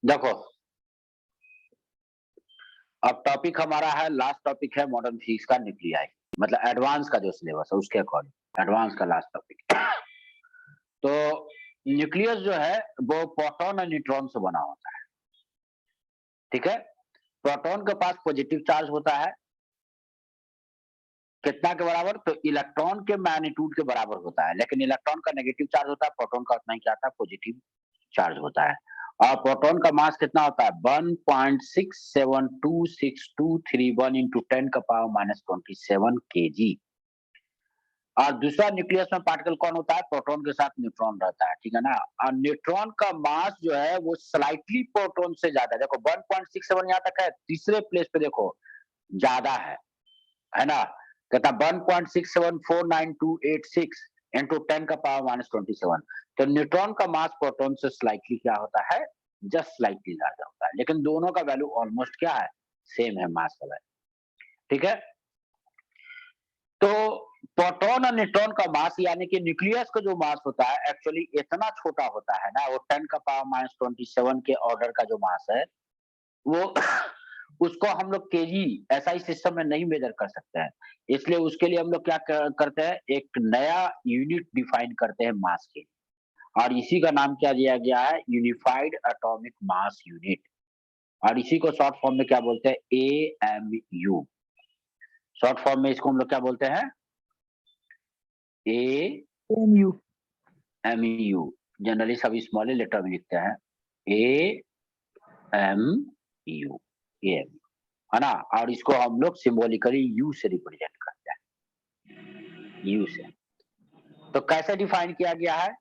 देखो, अब टॉपिक हमारा है, लास्ट टॉपिक है मॉडर्न फिजिक्स का न्यूक्लियाई, मतलब एडवांस का जो सिलेबस है उसके अकॉर्डिंग एडवांस का लास्ट टॉपिक। तो न्यूक्लियस जो है वो प्रोटॉन और न्यूट्रॉन से बना होता है, ठीक है। प्रोटॉन के पास पॉजिटिव चार्ज होता है, कितना के बराबर, तो इलेक्ट्रॉन के मैग्नीट्यूड के बराबर होता है, लेकिन इलेक्ट्रॉन का नेगेटिव चार्ज होता है, प्रोटॉन का उतना ही क्या आता है, पॉजिटिव चार्ज होता है। और प्रोटॉन का मास कितना होता है, 1.672623 इंटू 10⁻⁻27 kg। और दूसरा न्यूक्लियस में पार्टिकल कौन होता है, प्रोटॉन के साथ न्यूट्रॉन रहता है, ठीक है ना। और न्यूट्रॉन का मास जो है वो स्लाइटली प्रोटॉन से ज्यादा है। देखो 1.67 यहाँ तक है, तीसरे प्लेस पे देखो ज्यादा है ना। कहता 1.674926 इंटू 10⁻⁻27। तो न्यूट्रॉन का मास प्रोटॉन से स्लाइटली क्या होता है, जस्ट स्लाइटली ज्यादा होता है, लेकिन दोनों का वैल्यू ऑलमोस्ट क्या है, सेम है मास का वैल्यू, ठीक है। तो प्रोटॉन और न्यूट्रॉन का मास यानी कि न्यूक्लियस का जो मास होता है एक्चुअली इतना छोटा होता है ना, वो 10⁻⁻27 के ऑर्डर का जो मास है वो उसको हम लोग केजी एसआई सिस्टम में नहीं मेजर कर सकते हैं। इसलिए उसके लिए हम लोग क्या करते हैं, एक नया यूनिट डिफाइन करते हैं मास के, और इसी का नाम क्या दिया गया है, यूनिफाइड एटॉमिक मास यूनिट। और इसी को शॉर्ट फॉर्म में क्या बोलते हैं, एएमयू। शॉर्ट फॉर्म में इसको हम लोग क्या बोलते हैं, एमयू। एमयू। जनरली सभी स्मॉल लेटर में लिखते हैं एएमयू, ये है ना। और इसको हम लोग सिंबॉलिकली यू से रिप्रेजेंट करते हैं, यू से। तो कैसे डिफाइन किया गया है,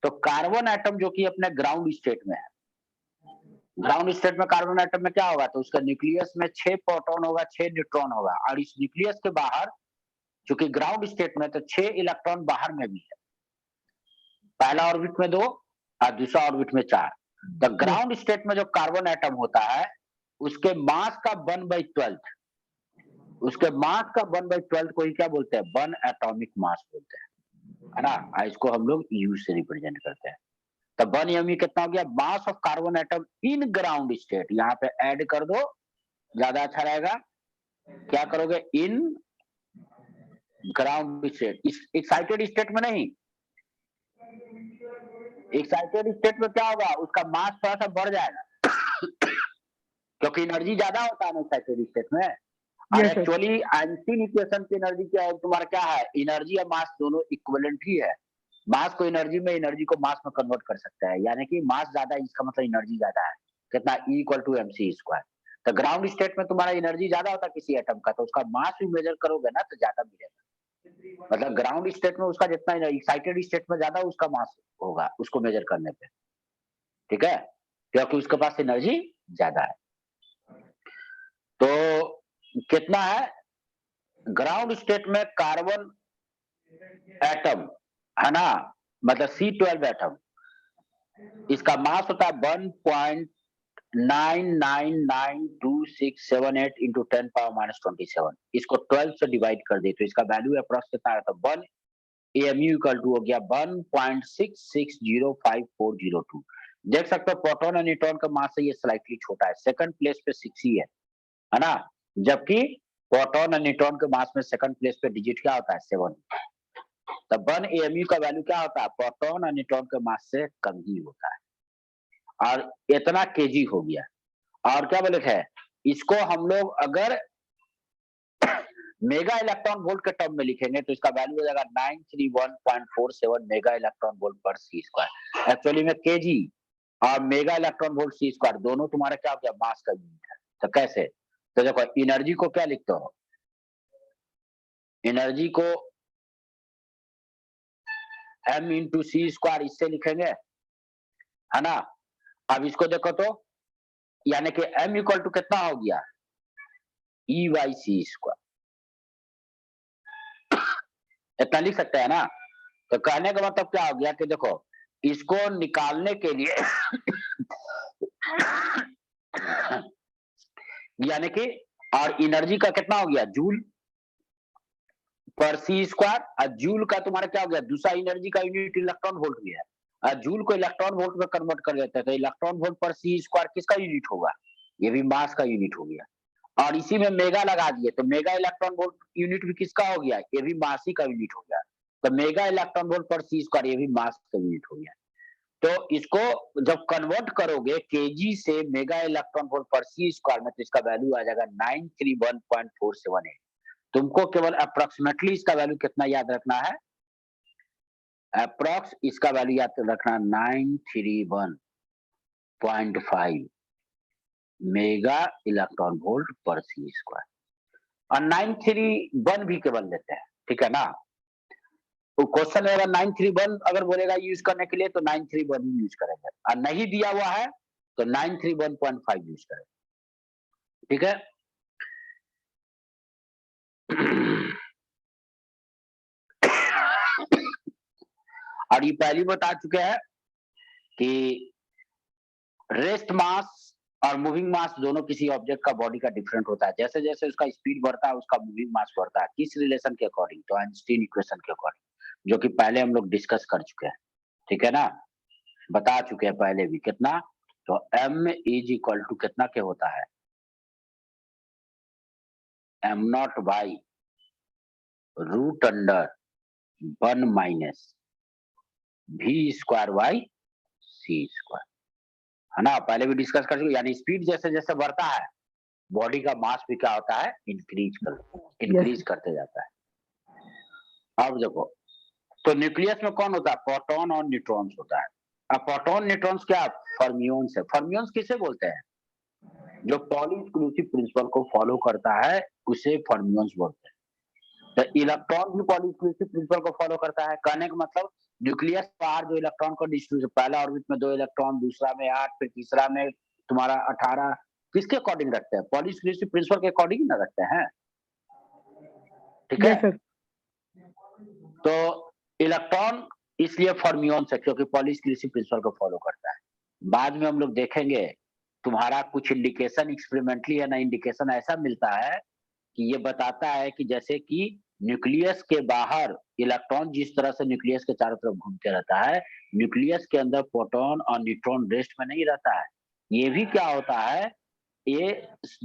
तो कार्बन एटम जो कि अपने ग्राउंड स्टेट में है, ग्राउंड स्टेट में कार्बन एटम में क्या होगा, तो उसका न्यूक्लियस में 6 प्रोटॉन होगा, 6 न्यूट्रॉन होगा, और इस न्यूक्लियस के बाहर चूंकि ग्राउंड स्टेट में तो 6 इलेक्ट्रॉन बाहर में भी है, पहला ऑर्बिट में 2 और दूसरा ऑर्बिट में 4। तो ग्राउंड स्टेट में जो कार्बन एटम होता है उसके मास का 1/12, उसके मास का 1/12 को ही क्या बोलते हैं, 1 एटॉमिक मास बोलते हैं, है ना। इसको हम लोग यू से रिप्रेजेंट करते हैं। तो 1 एमयू कितना हो गया, mass of carbon atom in ground state, यहाँ पे ऐड कर दो ज्यादा अच्छा रहेगा, क्या करोगे, in ground state, excited state में नहीं। एक्साइटेड स्टेट में क्या होगा, उसका मास थोड़ा सा बढ़ जाएगा क्योंकि एनर्जी ज्यादा होता है ना एक्साइटेड स्टेट में। और Yes, sir. Actually Einstein equation की एनर्जी क्या है, तुम्हारा क्या है, एनर्जी और मास दोनों इक्विवेलेंट ही है। मास को एनर्जी में, एनर्जी को मास में कन्वर्ट कर सकता है, यानी कि मास ज्यादा है इसका मतलब एनर्जी ज्यादा है, कितना, E इक्वल टू mc²। तो ग्राउंड स्टेट में तुम्हारा एनर्जी ज्यादा होता है किसी एटम का, तो उसका मास भी मेजर करोगे ना तो ज्यादा मिलेगा। मतलब ग्राउंड स्टेट में उसका जितना, एक्साइटेड स्टेट में ज्यादा उसका मास होगा उसको मेजर करने पे, ठीक है, क्योंकि उसके पास एनर्जी ज्यादा है। तो कितना है, ग्राउंड स्टेट में कार्बन एटम है ना, मतलब C12 एटम, इसका मास होता है 1.999267 इंटू 10⁻⁻27। इसको 12 से डिवाइड कर दे तो इसका वैल्यू अप्रॉक्स कितना आता है, 1 एमयू इक्वल टू हो गया 1.66054002। देख सकते हो प्रोटॉन और न्यूट्रॉन का मास से ये स्लाइटली छोटा है, सेकंड प्लेस पे 6 ही है ना, जबकि प्रोटॉन और न्यूट्रॉन के मास में सेकंड प्लेस पे डिजिट क्या होता है, 7। तब 1 एमयू का वैल्यू क्या होता है, प्रोटॉन और न्यूट्रॉन के मास से कम ही होता है, और इतना केजी हो गया। और क्या बोले थे, इसको हम लोग अगर मेगा इलेक्ट्रॉन वोल्ट के टर्म में लिखेंगे तो इसका वैल्यू हो जाएगा 931.47 मेगा इलेक्ट्रॉन वोल्ट पर C²। एक्चुअली में केजी और मेगा इलेक्ट्रॉन वोल्ट C² दोनों तुम्हारा क्या हो गया, मास का यूनिट है। तो कैसे, तो देखो एनर्जी को क्या लिखते हो, एनर्जी को m इंटू C² इससे लिखेंगे, है ना। अब इसको देखो तो यानी कि m इक्वल टू कितना हो गया, E/C², इतना लिख सकते हैं ना। तो कहने का मतलब क्या हो गया कि देखो इसको निकालने के लिए यानी कि, और एनर्जी का कितना हो गया, जूल पर C², और जूल का तुम्हारा क्या हो गया, दूसरा एनर्जी का यूनिट इलेक्ट्रॉन वोल्ट भी है, जूल को इलेक्ट्रॉन वोल्ट में कन्वर्ट कर देते हैं, तो इलेक्ट्रॉन वोल्ट पर सी स्क्वायर किसका यूनिट होगा? ये भी मास का यूनिट हो गया। और इसी में मेगा लगा दिए तो मेगा इलेक्ट्रॉन वोल्ट यूनिट भी किसका हो गया? ये भी मास ही का यूनिट हो गया। तो मेगा इलेक्ट्रॉन वोल्ट पर सी स्क्वायर ये भी मास का यूनिट हो गया। तो इसको जब कन्वर्ट करोगे केजी से मेगा इलेक्ट्रॉन वोल्ट पर सी स्क्वायर में, तो इसका वैल्यू आ जाएगा 931.478। तुमको केवल अप्रोक्सीमेटली इसका वैल्यू कितना याद रखना है? अप्रोक्स इसका वैल्यू याद रखना 931.5 मेगा इलेक्ट्रॉन वोल्ट पर सी स्क्वायर, और 931 भी केवल लेते हैं, ठीक है ना? तो क्वेश्चन में अगर 931 अगर बोलेगा यूज करने के लिए तो 931 ही यूज करेंगे, और नहीं दिया हुआ है तो 931.5 यूज करेंगे, ठीक है? और ये पहले बता चुके हैं कि रेस्ट मास और मूविंग मास दोनों किसी ऑब्जेक्ट का बॉडी का डिफरेंट होता है। जैसे जैसे उसका स्पीड बढ़ता है उसका मूविंग मास बढ़ता है। किस रिलेशन के अकॉर्डिंग? तो आइंस्टीन इक्वेशन के अकॉर्डिंग, जो कि पहले हम लोग डिस्कस कर चुके हैं, ठीक है ना? बता चुके हैं पहले भी। कितना? तो m इज इक्वल टू कितना के होता है? m naught by root under 1 minus v square by c square, है ना? पहले भी डिस्कस कर चुके। यानी स्पीड जैसे जैसे बढ़ता है बॉडी का मास भी क्या होता है? इंक्रीज करते जाता है। अब देखो, तो न्यूक्लियस में कौन होता है? प्रोटॉन और न्यूट्रॉन्स होता है। अब प्रोटॉन न्यूट्रॉन्स क्या? फर्मियोन्स है। फर्मियोन्स किसे बोलते हैं? जो पॉली एक्सक्लूसिव प्रिंसिपल को फॉलो करता है उसे फर्मियोन्स बोलते हैं। तो इलेक्ट्रॉन भी पॉली एक्सक्लूसिव प्रिंसिपल को फॉलो करता है। कहने का मतलब न्यूक्लियस बाहर जो इलेक्ट्रॉन को डिस्ट्रीब्यूट, पहला ऑर्बिट में 2 इलेक्ट्रॉन, दूसरा में 8, फिर तीसरा में तुम्हारा 18, किसके अकॉर्डिंग रखते हैं? पॉली एक्सक्लूसिव प्रिंसिपल के अकॉर्डिंग ना रखते हैं, ठीक है? सर। तो इलेक्ट्रॉन इसलिए फर्मियोन्स है क्योंकि पॉली एक्सक्लूसिव प्रिंसिपल को फॉलो करता है। बाद में हम लोग देखेंगे तुम्हारा कुछ इंडिकेशन एक्सपेरिमेंटली है ना, इंडिकेशन ऐसा मिलता है कि ये बताता है कि जैसे कि न्यूक्लियस के बाहर इलेक्ट्रॉन जिस तरह से न्यूक्लियस के चारों तरफ घूमते रहता है, न्यूक्लियस के अंदर प्रोटॉन और न्यूट्रॉन रेस्ट में नहीं रहता है। ये भी क्या होता है? ये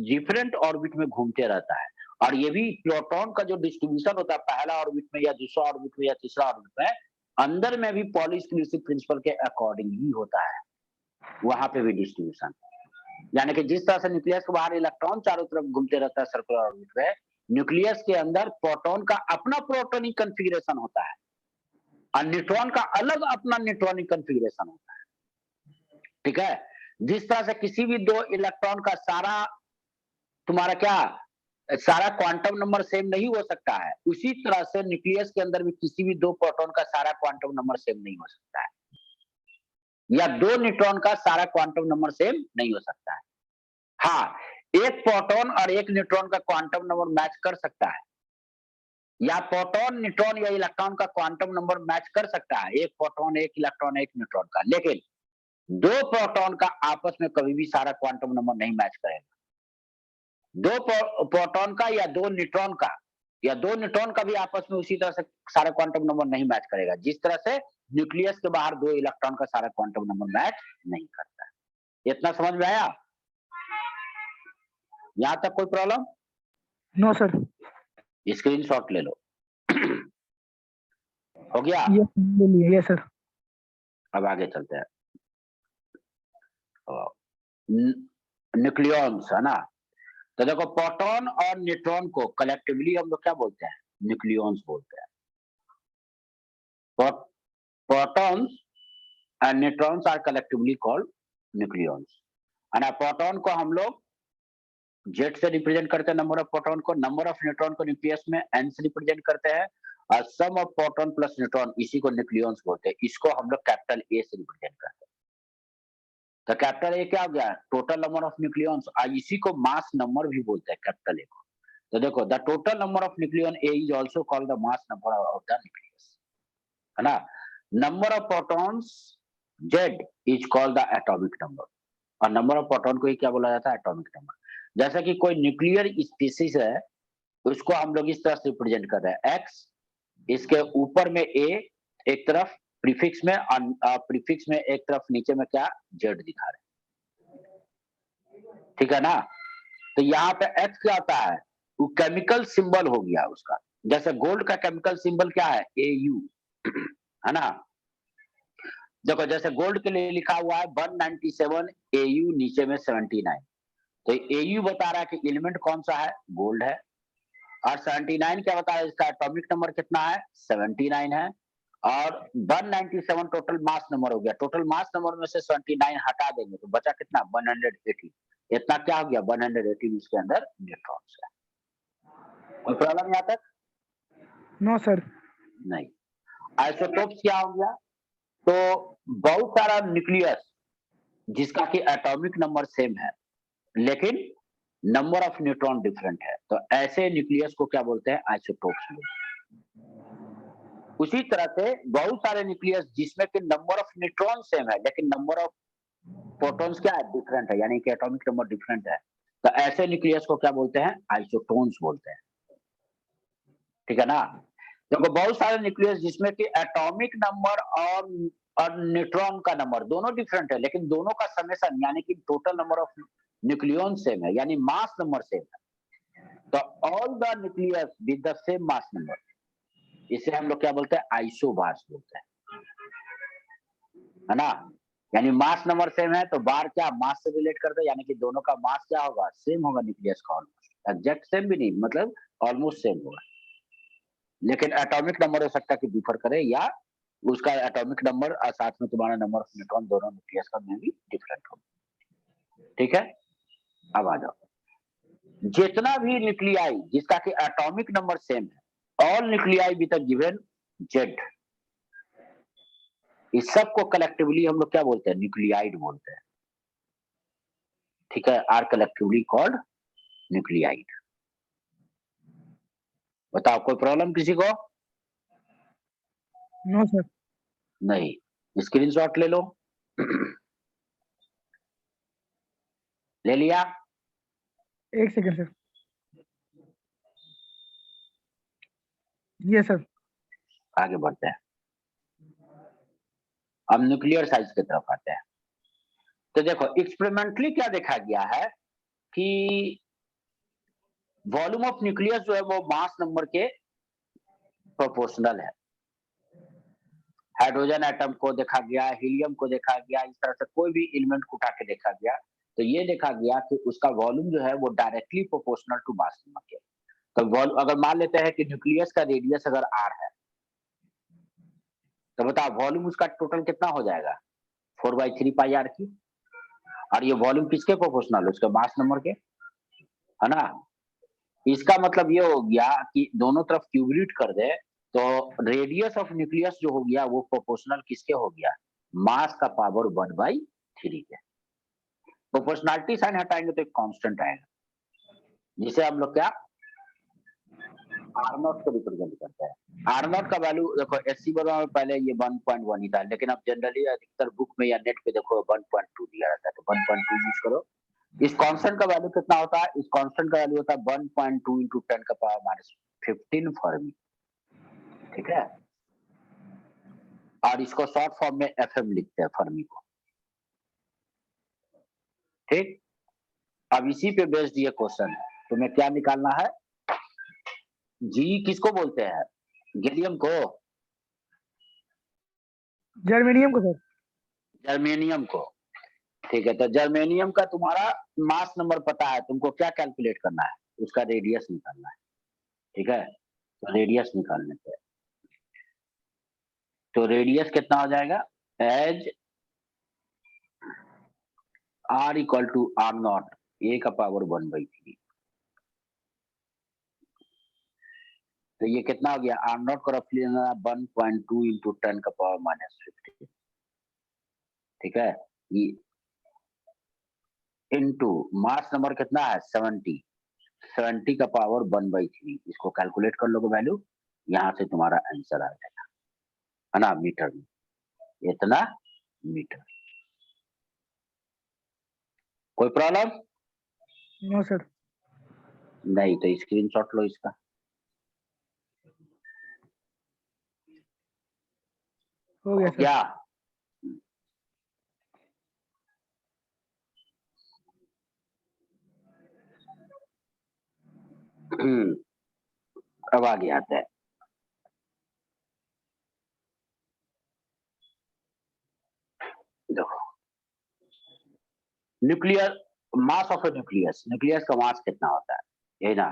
डिफरेंट ऑर्बिट में घूमते रहता है। और ये भी प्रोटॉन का जो डिस्ट्रीब्यूशन होता है पहला ऑर्बिट में या दूसरा ऑर्बिट में या तीसरा ऑर्बिट में, अंदर में भी पॉली एक्सक्लूसिव प्रिंसिपल के अकॉर्डिंग ही होता है, वहां पे भी डिस्ट्रीब्यूशन। यानी कि जिस तरह से न्यूक्लियस के बाहर इलेक्ट्रॉन चारों तरफ घूमते रहता है सर्कुलर ऑर्बिट में, न्यूक्लियस के अंदर प्रोटॉन का अपना प्रोटॉनिक कॉन्फ़िगरेशन होता है और न्यूट्रॉन का अलग अपना न्यूट्रॉनिक कॉन्फ़िगरेशन होता है, ठीक है? जिस तरह से किसी भी 2 इलेक्ट्रॉन का सारा तुम्हारा क्या सारा क्वांटम नंबर सेम नहीं हो सकता है, उसी तरह से न्यूक्लियस के अंदर भी किसी भी 2 प्रोटॉन का सारा क्वांटम नंबर सेम नहीं हो सकता है, या 2 न्यूट्रॉन का सारा क्वांटम नंबर सेम नहीं हो सकता है। हाँ, एक प्रोटॉन और एक न्यूट्रॉन का क्वांटम नंबर मैच कर सकता है, या प्रोटॉन न्यूट्रॉन या इलेक्ट्रॉन का क्वांटम नंबर मैच कर सकता है, एक प्रोटॉन एक इलेक्ट्रॉन एक न्यूट्रॉन का, लेकिन 2 प्रोटॉन का आपस में कभी भी सारा क्वांटम नंबर नहीं मैच करेगा। 2 प्रोटॉन का या 2 न्यूट्रॉन का या 2 न्यूट्रॉन का भी आपस में उसी तरह से सारा क्वांटम नंबर नहीं मैच करेगा, जिस तरह से न्यूक्लियस के बाहर 2 इलेक्ट्रॉन का सारा क्वांटम नंबर मैच नहीं करता है। इतना समझ में आया? यहाँ तक कोई प्रॉब्लम? No sir. स्क्रीनशॉट ले लो। हो गया? Yes sir. अब आगे चलते हैं। न्यूक्लियॉन्स है ना? तो देखो प्रोटॉन और न्यूट्रॉन को कलेक्टिवली हम लोग क्या बोलते हैं? न्यूक्लियॉन्स बोलते हैं। Protons and neutrons are collectively called nucleons. है ना? प्रोटॉन को हम लोग जेड से रिप्रेजेंट करते हैं, नंबर ऑफ प्रोटॉन को, नंबर ऑफ न्यूट्रॉन को न्यूक्लियस में एन से रिप्रेजेंट करते हैं, और सम ऑफ प्रोटॉन प्लस न्यूट्रॉन इसी को न्यूक्लियॉन्स बोलते हैं। इसको हम लोग कैपिटल ए से रिप्रेजेंट करते हैं। तो कैपिटल ए क्या हो गया? टोटल नंबर ऑफ न्यूक्लियॉन्स, इसी को मास नंबर भी बोलते हैं कैपिटल ए को। तो देखो the total number of nucleon A is also called the mass number of the nucleus, है ना? Number of protons Z is called the atomic number, और नंबर ऑफ प्रोटॉन को ही क्या बोला जाता है? Atomic number. जैसा कि कोई न्यूक्लियर स्पीसीज है उसको हम लोग इस तरह से रिप्रेजेंट कर रहे हैं, एक्स, इसके ऊपर में ए एक तरफ, प्रीफिक्स में एक तरफ नीचे में क्या जेड दिखा रहे, ठीक है ना। तो यहाँ पे एच क्या होता है, वो केमिकल सिंबल हो गया उसका। जैसे गोल्ड का केमिकल सिंबल क्या है, AU, है ना। देखो जैसे गोल्ड के लिए लिखा हुआ है 197 AU, नीचे में 79, तो AU बता रहा है कि एलिमेंट कौन सा है, गोल्ड है। और 79 क्या बता रहा है, इसका एटॉमिक नंबर कितना है, 79 है। और 197 टोटल मास नंबर हो गया। टोटल मास नंबर में से 79 हटा देंगे तो बचा कितना, 180। इतना क्या हो गया, 180 इसके अंदर न्यूट्रॉन्स है। कोई प्रॉब्लम यहाँ तक? No sir. नहीं। आइसोटोप्स क्या हो गया, तो बहुत सारा न्यूक्लियस जिसका कि एटॉमिक नंबर सेम है लेकिन नंबर ऑफ न्यूट्रॉन डिफरेंट है, तो ऐसे न्यूक्लियस को क्या बोलते हैं, आइसोटोप्स बोलते हैं। उसी तरह से बहुत सारे न्यूक्लियस जिसमें कि नंबर ऑफ न्यूट्रॉन सेम है लेकिन नंबर ऑफ प्रोटॉन्स क्या है, डिफरेंट है, यानी कि एटॉमिक नंबर डिफरेंट है, तो ऐसे न्यूक्लियस को क्या बोलते हैं, आइसोटोन्स बोलते हैं, ठीक है ना। देखो बहुत सारे न्यूक्लियस जिसमें कि एटॉमिक नंबर और न्यूट्रॉन का नंबर दोनों डिफरेंट है लेकिन दोनों का समेशन यानी कि total number of nucleon same है, यानी मास नंबर सेम है। तो all the nucleus with the same mass number, इसे हम लोग क्या बोलते हैं, आइसोबार्स बोलते हैं, है ना। यानी मास नंबर सेम है तो बार क्या मास से रिलेट करते हैं, यानी कि दोनों का मास क्या होगा, सेम होगा न्यूक्लियस का, ऑलमोस्ट एग्जैक्ट सेम भी नहीं, मतलब ऑलमोस्ट सेम होगा। लेकिन एटॉमिक नंबर हो सकता है कि डिफर करे या उसका एटॉमिक नंबर और साथ में तुम्हारा नंबर ऑफ न्यूट्रॉन दोनों न्यूक्लियस का में भी डिफरेंट हो, ठीक है। अब आ जाओ, जितना भी न्यूक्लियाई जिसका कि एटॉमिक नंबर सेम है, all nuclei with a given Z, इस सब को कलेक्टिवली हम लोग क्या बोलते हैं, न्यूक्लियाइड बोलते हैं, ठीक है, आर कलेक्टिवली कॉल्ड न्यूक्लियाइड। बताओ कोई प्रॉब्लम किसी को? No sir. नहीं। स्क्रीनशॉट ले लो। ले लिया? एक सेकंड सर। ये सर। आगे बढ़ते हैं, अब न्यूक्लियर साइज की तरफ आते हैं। तो देखो एक्सपेरिमेंटली क्या देखा गया है कि वॉल्यूम ऑफ न्यूक्लियस जो है वो मास नंबर के प्रोपोर्शनल है। हाइड्रोजन एटम को देखा गया, हीलियम को देखा गया, इस तरह से कोई भी एलिमेंट को उठा के देखा गया तो ये देखा गया कि उसका वॉल्यूम जो है वो directly proportional to mass number के। तो अगर मान लेते हैं कि न्यूक्लियस का रेडियस अगर r है तो बताओ वॉल्यूम उसका टोटल कितना हो जाएगा, 4/3 πr की। और ये वॉल्यूम किसके प्रोपोर्शनल, उसके मास नंबर के, है ना। इसका मतलब ये हो गया कि दोनों तरफ क्यूब रूट कर दे तो रेडियस ऑफ न्यूक्लियस जो हो गया वो प्रोपोर्शनल किसके हो गया, मास का पावर 1/3 के। प्रोपोर्शनलिटी साइन हटाएंगे तो एक कांस्टेंट आएगा जिसे हम लोग क्या आर नॉट को रिप्रेजेंट करते हैं। आर नॉट का वैल्यू देखो एससी वर्मा में पहले ये 1.1 ही था लेकिन अब जनरली अधिकतर बुक में या नेट पे देखो 1.2 दिया रहता है, तो 1.2 यूज करो। इस कांस्टेंट का वैल्यू कितना होता है, इस कांस्टेंट का वैल्यू होता है 1.2 इंटू 10⁻⁻15 फर्मी, ठीक है। और इसको शॉर्ट फॉर्म में एफएम लिखते हैं, फर्मी को, ठीक। अब इसी पे बेस्ड ये क्वेश्चन है, तुम्हें क्या निकालना है, जी किसको बोलते हैं, गैलियम को, जर्मेनियम को सर। जर्मेनियम को, ठीक है। तो जर्मेनियम का तुम्हारा मास नंबर पता है, तुमको क्या कैलकुलेट करना है, उसका रेडियस निकालना है, ठीक है। तो रेडियस निकालने पे तो रेडियस कितना हो जाएगा, as r equal to r naught a⁻1/3। तो ये कितना हो गया, r नॉट को रफली 1.2 इंटू 10⁻⁻15, ठीक है। ये इनटू मास नंबर कितना है 70 का पावर 1/3, इसको कैलकुलेट कर लोगे वैल्यू, यहाँ से तुम्हारा आंसर आ जाएगा, है ना, मीटर में, इतना मीटर। कोई प्रॉब्लम? No sir. नहीं तो स्क्रीनशॉट लो इसका। हो गया हो सर। गया। अब आगे आता है, देखो nuclear mass of A nucleus, nucleus का मास कितना होता है, यही ना।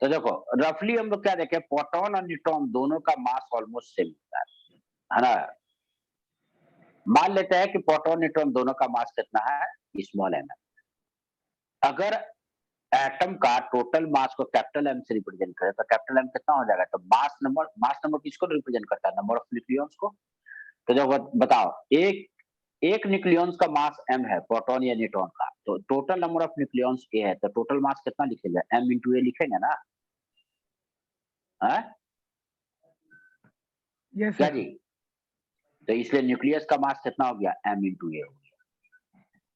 तो देखो रफली हम लोग क्या देखें, प्रोटॉन और न्यूट्रॉन दोनों का मास ऑलमोस्ट सेम होता है ना। मान लेते हैं कि प्रोटॉन न्यूट्रॉन दोनों का मास कितना है, स्मॉल एम। अगर एटम का टोटल मास को कैपिटल एम से रिप्रेजेंट करें तो कैपिटल एम कितना हो जाएगा, तो मास नंबर किसको रिप्रेजेंट करता है, नंबर ऑफ न्यूक्लियॉन्स को। तो जो बताओ, एक न्यूक्लियॉन्स का मास m है, प्रोटॉन या न्यूट्रॉन का, तो total number of nucleons a है, तो टोटल मास कितना लिखेंगे, m इंटू ए लिखेंगे ना, है यस क्या सर। जी। तो इसलिए न्यूक्लियस का मास कितना हो गया, m इंटू ए हो गया।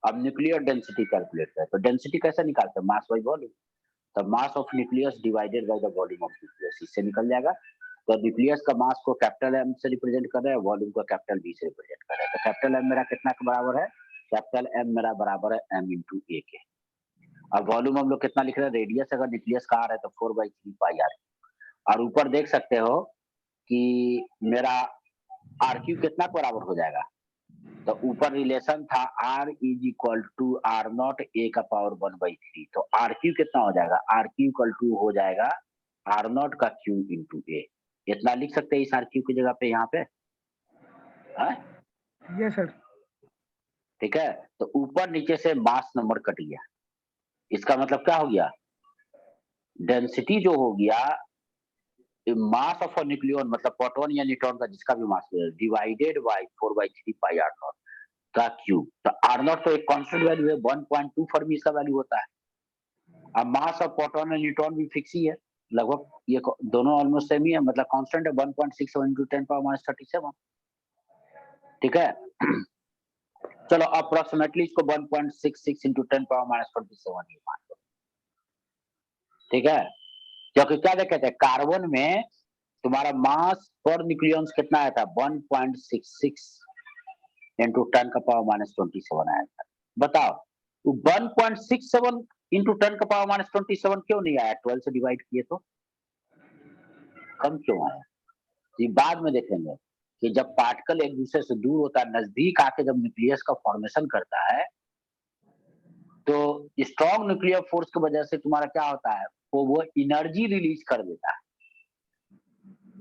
अब न्यूक्लियर डेंसिटी कैलकुलेट करें, तो डेंसिटी कैसे निकालते हैं, मास बाई वॉल्यूम। तो mass of nucleus divided by the volume of nucleus, इससे निकल जाएगा। तो न्यूक्लियस का मास को कैपिटल एम से रिप्रेजेंट कर रहे हैं, वॉल्यूम को कैपिटल बी से रिप्रेजेंट कर रहे हैं। तो कैपिटल एम मेरा कितना के बराबर है, कैपिटल एम मेरा बराबर है एम इंटू ए के। अब वॉल्यूम हम लोग कितना लिख रहे हैं, रेडियस अगर न्यूक्लियस का आ रहा है तो 4/3 पाई आर। और ऊपर देख सकते हो कि मेरा आर क्यू कितना के बराबर हो जाएगा, तो ऊपर रिलेशन था R is equal to R naught A का पावर 1/3। तो आर क्यू कितना हो जाएगा, आर क्यू इक्वल टू हो जाएगा आर नॉट का क्यू इंटू ए। इतना लिख सकते हैं इस आर क्यू की जगह पे यहाँ पे, यस सर। ठीक है। तो ऊपर नीचे से मास नंबर कट गया, इसका मतलब क्या हो गया, डेंसिटी जो हो गया, मास ऑफ न्यूक्लियन मतलब प्रोटॉन या न्यूट्रॉन का जिसका भी मास है, divided by 4/3 pi R naught का क्यूब। तो आर नॉट तो एक कांस्टेंट वैल्यू है, 1.2 फर्मी इसका वैल्यू होता है। अब मास ऑफ प्रोटॉन और न्यूट्रॉन भी फिक्स ही है, लगभग ये दोनों ऑलमोस्ट सेम ही है, मतलब कांस्टेंट है 1.67 into 10⁻37। ठीक है। चलो अप्रोक्सीमेटली इसको 1.66 into 10⁻27 ही मान लो, ठीक है। क्योंकि क्या देखे थे, कार्बन में तुम्हारा मास पर न्यूक्लियॉन्स कितना आया था, 1.66 into 10⁻27 आया था। बताओ 1.67 into 10⁻27 क्यों नहीं आया, 12 से डिवाइड किए तो कम क्यों आया। ये बाद में देखेंगे कि जब पार्टिकल एक दूसरे से दूर होता है, नजदीक आके जब न्यूक्लियस का फॉर्मेशन करता है, तो स्ट्रॉन्ग न्यूक्लियर फोर्स की वजह से तुम्हारा क्या होता है, वो एनर्जी रिलीज कर देता है,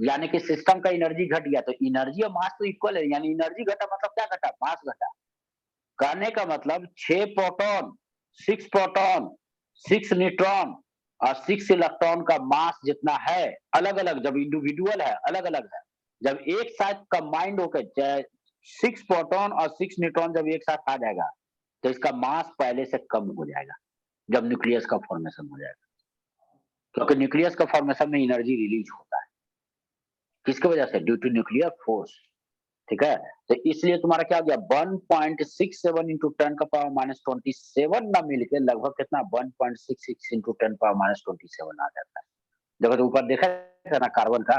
यानी कि सिस्टम का एनर्जी घट गया। तो एनर्जी और मास तो इक्वल है, यानी एनर्जी घटा मतलब क्या घटा, मास घटा। कहने का मतलब 6 प्रोटॉन 6 न्यूट्रॉन और 6 इलेक्ट्रॉन का मास जितना है, अलग अलग जब इंडिविजुअल है अलग अलग है, जब एक साथ कंबाइंड होकर 6 प्रोटॉन और 6 न्यूट्रॉन जब एक साथ आ जाएगा, तो इसका मास पहले से कम हो जाएगा जब न्यूक्लियस का फॉर्मेशन हो जाएगा, क्योंकि न्यूक्लियस का फॉर्मेशन में एनर्जी रिलीज होता है, किसकी वजह से, ड्यू टू न्यूक्लियर फोर्स। ठीक है। तो इसलिए तुम्हारा क्या हो गया, 1.67 into 10⁻27 ना मिलके लगभग कितना 1.66 into 10⁻27 आ जाता है। देखो तो ऊपर देखा था ना कार्बन का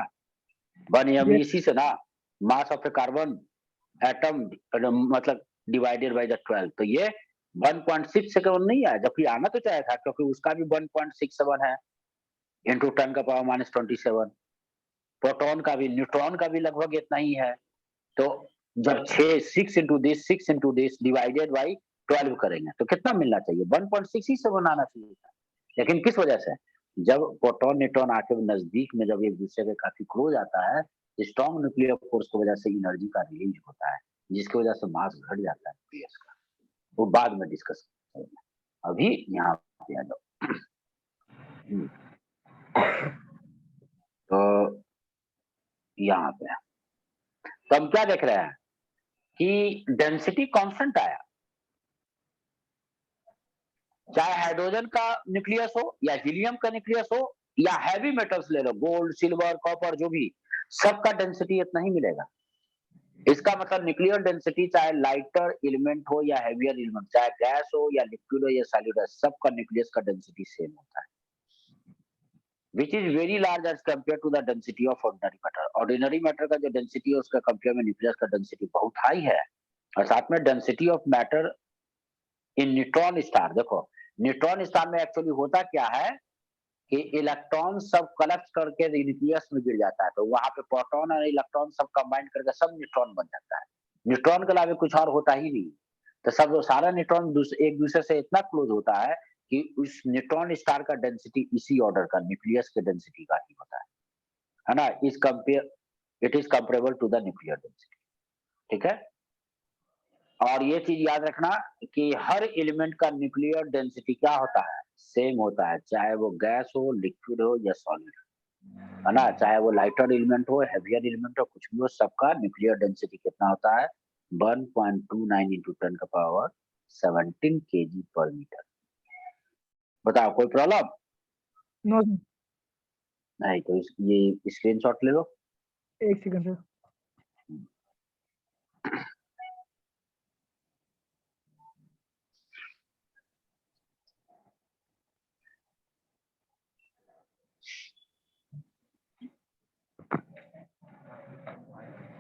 वन एम, यस इसी से ना mass of A carbon atom मतलब डिवाइडेड बाय द 12, तो ये 1.6 नहीं आया, जबकि आना तो चाहिए था, क्योंकि उसका भी 1.67 है इंटू 10⁻27। प्रोटॉन का भी, न्यूट्रॉन का भी लगभग इतना ही है। तो जब 6 इंटू दिस डिवाइडेड बाई 12 करेंगे तो कितना मिलना चाहिए, 1.67 आना चाहिए था। लेकिन किस वजह से, जब प्रोटॉन न्यूट्रॉन आके नजदीक में जब एक दूसरे के काफी क्लोज आता है, स्ट्रॉन्ग न्यूक्लियर फोर्स की वजह से एनर्जी का रिलीज होता है, जिसकी वजह से मास घट जाता है न्यूक्लियस का। वो बाद में डिस्कस करेंगे, अभी यहाँ पे आ जाओ। तो यहाँ पे तो हम क्या देख रहे हैं कि डेंसिटी कांस्टेंट आया, चाहे हाइड्रोजन का न्यूक्लियस हो या हीलियम का न्यूक्लियस हो या हैवी मेटल्स ले लो, गोल्ड सिल्वर कॉपर जो भी, सबका डेंसिटी इतना ही मिलेगा। इसका मतलब न्यूक्लियर डेंसिटी चाहे लाइटर एलिमेंट हो या हैवियर एलिमेंट, चाहे गैस हो या लिक्विड हो या सॉलिड हो, सबका न्यूक्लियस का डेंसिटी सेम होता है। Which is very large as compare to the density of ordinary matter. Ordinary matter का जो डेंसिटी है उसका कंपेयर में न्यूक्लियस का डेंसिटी बहुत हाई है। और साथ में density of matter in neutron star, देखो न्यूट्रॉन स्टार में एक्चुअली होता क्या है कि इलेक्ट्रॉन सब कलेक्ट करके न्यूक्लियस में गिर जाता है, तो वहां पे प्रोटॉन और इलेक्ट्रॉन सब कंबाइन करके सब न्यूट्रॉन बन जाता है। न्यूट्रॉन के अलावा कुछ और होता ही नहीं। तो सब सारा न्यूट्रॉन एक दूसरे से इतना क्लोज होता है कि उस न्यूट्रॉन स्टार का डेंसिटी इसी ऑर्डर का न्यूक्लियस के डेंसिटी का ही होता है ना। इस compare it is comparable to the nuclear density, ठीक है। और ये चीज याद रखना कि हर एलिमेंट का न्यूक्लियर डेंसिटी क्या होता है, सेम होता है, चाहे वो गैस हो, लिक्विड हो या सॉलिड, है ना। चाहे वो लाइटर एलिमेंट हो, हेवियर एलिमेंट हो, कुछ भी हो, सबका न्यूक्लियर डेंसिटी कितना होता है, 1.29 इंटू 10 का पावर 17 kg पर मीटर। बताओ कोई प्रॉब्लम? No sir. नहीं तो ये स्क्रीनशॉट ले लो। एक सेकंड सर।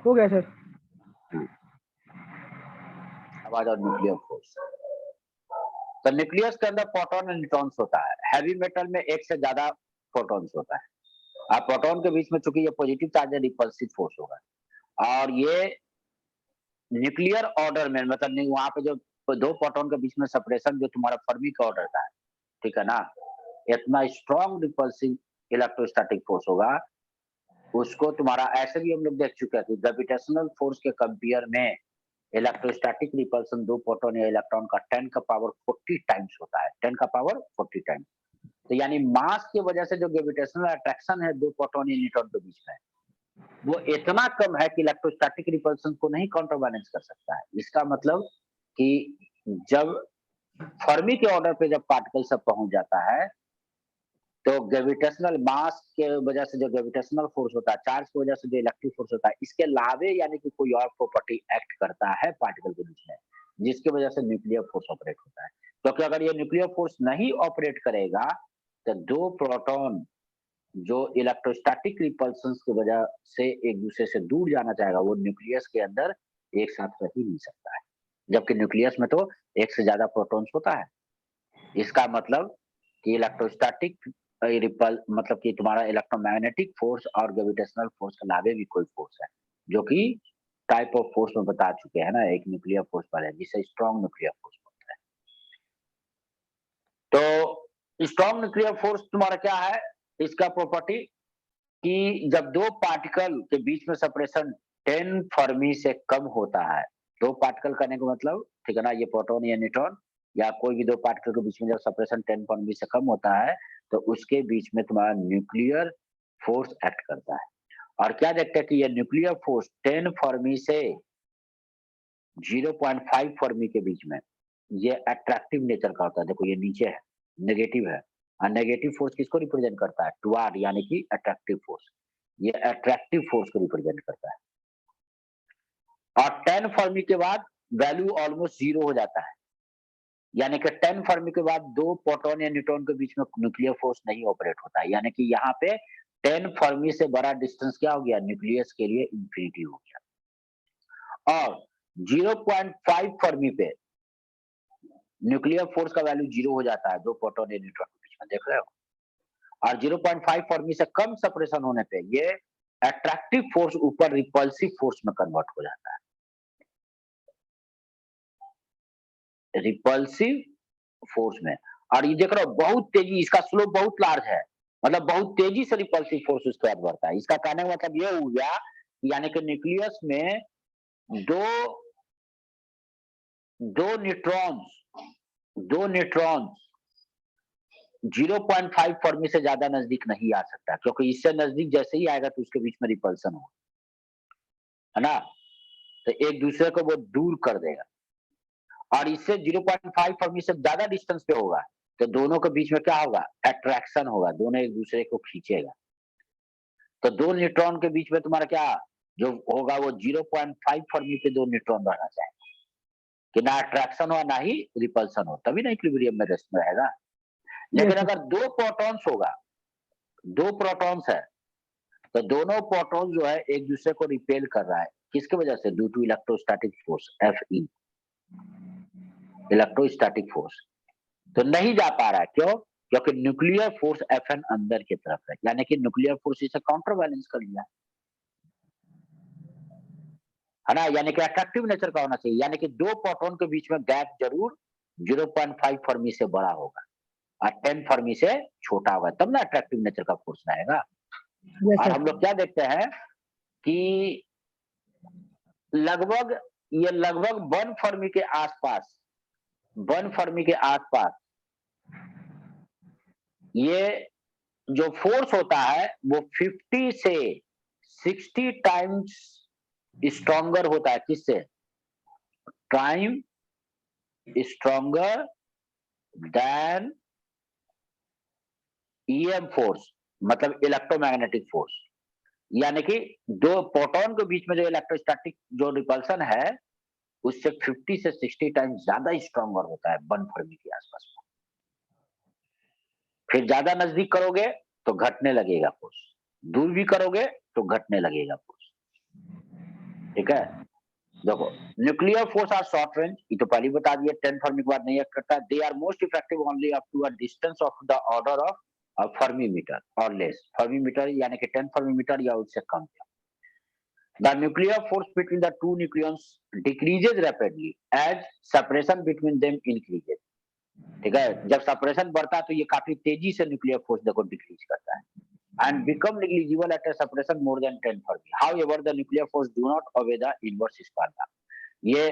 हो गया सर। अब आ जाओ न्यूक्लियर फोर्स। तो न्यूक्लियस के अंदर प्रोटॉन और न्यूट्रॉन्स होता है। हैवी मेटल में एक से ज्यादा प्रोटॉन्स होता है। अब प्रोटॉन के बीच में चूंकि ये पॉजिटिव चार्ज है, रिपल्सिव फोर्स होगा। और ये न्यूक्लियर ऑर्डर में मतलब नहीं, वहां पे जो दो प्रोटॉन के बीच में सेपरेशन जो तुम्हारा फर्मी का ऑर्डर का है, ठीक है ना, इतना स्ट्रॉन्ग रिपल्सिव इलेक्ट्रोस्टैटिक फोर्स होगा, उसको तुम्हारा ऐसे भी हम लोग देख चुके हैं। ग्रेविटेशनल फोर्स के कंपेयर में इलेक्ट्रोस्टैटिक रिपल्सन दो प्रोटॉन या इलेक्ट्रॉन का 10 का पावर 40 टाइम्स होता है, 10 का पावर 40 टाइम्स। तो यानी मास की वजह से जो ग्रेविटेशनल अट्रैक्शन है दो प्रोटॉन या न्यूट्रॉन के बीच में, वो इतना कम है कि इलेक्ट्रोस्टैटिक रिपल्सन को नहीं काउंटर बैलेंस कर सकता है। इसका मतलब कि जब फर्मी के ऑर्डर पे जब पार्टिकल सब पहुंच जाता है, तो ग्रेविटेशनल मास के वजह से जो ग्रेविटेशनल फोर्स होता है, चार्ज की वजह से जो इलेक्ट्रिक फोर्स होता है, इसके अलावे यानी कि कोई और प्रॉपर्टी एक्ट करता है पार्टिकल के बीच में, जिसकी वजह से न्यूक्लियर फोर्स ऑपरेट होता है। क्योंकि अगर ये न्यूक्लियर फोर्स नहीं ऑपरेट करेगा तो दो प्रोटॉन जो इलेक्ट्रोस्टैटिक रिपल्सन की वजह से एक दूसरे से दूर जाना चाहेगा, वो न्यूक्लियस के अंदर एक साथ रह ही नहीं सकता है। जबकि न्यूक्लियस में तो एक से ज्यादा प्रोटॉन्स होता है। इसका मतलब कि इलेक्ट्रोस्टैटिक रिपल मतलब कि तुम्हारा इलेक्ट्रोमैग्नेटिक फोर्स और ग्रेविटेशनल फोर्स के अलावे भी कोई फोर्स है, जो कि टाइप ऑफ फोर्स में बता चुके हैं ना, एक न्यूक्लियर फोर्स पर है जिसे स्ट्रॉन्ग न्यूक्लियर फोर्स बोलते हैं। तो स्ट्रॉन्ग न्यूक्लियर फोर्स तुम्हारा क्या है, इसका प्रॉपर्टी कि जब दो पार्टिकल के बीच में सेपरेशन 10 फर्मी से कम होता है, दो पार्टिकल करने का मतलब, ठीक है ना, ये प्रोटॉन या न्यूट्रॉन या कोई भी दो पार्टिकल के बीच में जब सेपरेशन 10 फर्मी से कम होता है, तो उसके बीच में तुम्हारा न्यूक्लियर फोर्स एक्ट करता है। और क्या देखते हैं कि ये न्यूक्लियर फोर्स 10 फर्मी से 0.5 फर्मी के बीच में ये अट्रैक्टिव नेचर का होता है। देखो ये नीचे है, नेगेटिव है, और नेगेटिव फोर्स किसको रिप्रेजेंट करता है, टुवार्ड, यानी कि अट्रैक्टिव फोर्स। ये अट्रैक्टिव फोर्स को रिप्रेजेंट करता है। और 10 फर्मी के बाद वैल्यू ऑलमोस्ट जीरो हो जाता है, यानी कि 10 फर्मी के बाद दो प्रोटॉन या न्यूट्रॉन के बीच में न्यूक्लियर फोर्स नहीं ऑपरेट होता है। यानी कि यहाँ पे 10 फर्मी से बड़ा डिस्टेंस क्या हो गया, न्यूक्लियस के लिए इंफिनिटी हो गया। और 0.5 फर्मी पे न्यूक्लियर फोर्स का वैल्यू जीरो हो जाता है दो प्रोटॉन या न्यूट्रॉन के बीच में, देख रहे हो। और 0.5 फर्मी से कम सेपरेशन होने पे ये अट्रैक्टिव फोर्स ऊपर रिपल्सिव फोर्स में कन्वर्ट हो जाता है। रिपल्सिव फोर्स में। और ये देख रहे हो बहुत तेजी, इसका स्लोप बहुत लार्ज है, मतलब बहुत तेजी से रिपल्सिव फोर्स उसके बाद बढ़ता है। इसका कहने का मतलब ये हो गया यानी कि न्यूक्लियस में दो न्यूट्रॉन्स 0.5 फर्मी से ज्यादा नजदीक नहीं आ सकता, क्योंकि इससे नजदीक जैसे ही आएगा तो उसके बीच में रिपल्सन होगा, है ना, तो एक दूसरे को वो दूर कर देगा। और इससे 0.5 फर्मी से ज्यादा डिस्टेंस पे होगा तो दोनों के बीच में क्या होगा, अट्रैक्शन होगा, दोनों एक दूसरे को खींचेगा। तो दो न्यूट्रॉन के बीच में तुम्हारा क्या जो होगा, वो 0.5 फर्मी पे दो न्यूट्रॉन रहना चाहिए कि ना अट्रैक्शन हो ना ही रिपल्सन हो, तभी ना इक्विलिब्रियम में रेस्ट में रहेगा। यस लेकिन सर। अगर दो प्रोटॉन्स होगा दो प्रोटॉन्स है, तो दोनों प्रोटॉन जो है एक दूसरे को रिपेल कर रहा है, किसकी वजह से? Due to electrostatic force Fe, electrostatic force. तो नहीं जा पा रहा है, क्यों? क्योंकि न्यूक्लियर फोर्स Fn अंदर की तरफ है, यानी कि न्यूक्लियर फोर्स इसे काउंटर बैलेंस कर लिया है ना, यानी कि अट्रैक्टिव नेचर का होना चाहिए, यानी कि दो प्रोटॉन के बीच में गैप जरूर 0.5 फर्मी से बड़ा होगा और 10 फर्मी से छोटा होगा, तब ना अट्रैक्टिव नेचर का फोर्स आएगा। यस और सर। हम लोग क्या देखते हैं कि लगभग ये लगभग 1 फर्मी के आसपास, 1 फर्मी के आसपास ये जो फोर्स होता है वो 50 से 60 टाइम्स स्ट्रॉन्गर होता है, किससे? Time stronger than EM force, मतलब इलेक्ट्रोमैग्नेटिक फोर्स। यानी कि दो प्रोटॉन के बीच में जो इलेक्ट्रोस्टैटिक जो रिपल्सन है उससे 50 से 60 टाइम्स ज्यादा स्ट्रॉन्गर होता है 1 फर्मी के आसपास में। फिर ज्यादा नजदीक करोगे तो घटने लगेगा फोर्स, दूर भी करोगे तो घटने लगेगा फोर्स। ठीक है, देखो nuclear force are short range, ये तो पहले बता दिया, 10 फर्मी के बाद नहीं एक्ट करता। They are most effective only up to a distance of the order of fermi metre और लेस, फर्मी मीटर यानी कि 10 फर्मी मीटर या उससे कम। The nuclear force between the two nucleons decreases rapidly as separation between them increases. ठीक है, जब separation बढ़ता है तो ये काफी तेजी से न्यूक्लियर फोर्स देखो डिक्रीज करता है and become negligible at a separation more than 10 Fermi. However the nuclear force do not obey the inverse Sparta. ये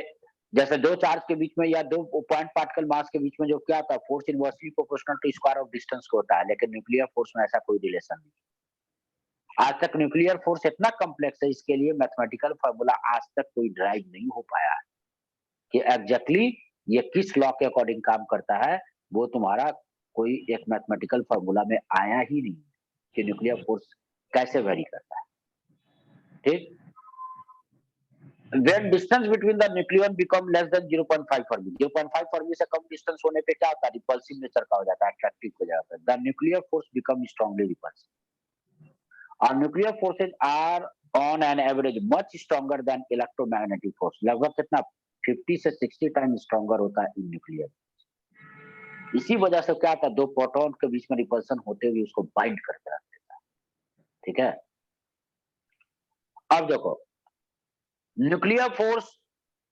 जैसे दो चार्ज के बीच में या दो पॉइंट पार्टिकल मास के बीच में जो क्या होता है, force inversely proportional to square of distance को होता है, लेकिन न्यूक्लियर फोर्स में ऐसा कोई रिलेशन नहीं। आज तक न्यूक्लियर फोर्स इतना कॉम्प्लेक्स है, इसके लिए मैथमेटिकल फार्मूला आज तक कोई ड्राइव नहीं हो पाया है कि एग्जैक्टली ये किस लॉ के अकॉर्डिंग काम करता है, वो तुम्हारा कोई एक मैथमेटिकल फार्मूला में आया ही नहीं कि न्यूक्लियर फोर्स कैसे वेरी करता है। ठीक, when distance between the nucleon become less than 0.5 Fermi, 0.5 Fermi से कम डिस्टेंस होने पे क्या होता है? रिपल्सिव नेचर का हो जाता है, अट्रैक्टिव हो जाता है। The nuclear force become strongly repulsive और nuclear forces are on an average much stronger than electromagnetic force. लगभग कितना? 50 से 60 टाइम स्ट्रॉन्गर होता है इन न्यूक्लियर। इसी वजह से क्या होता है, दो प्रोटॉन के बीच में रिपल्सन होते हुए उसको बाइंड करके रख देता है। ठीक है, अब देखो न्यूक्लियर फोर्स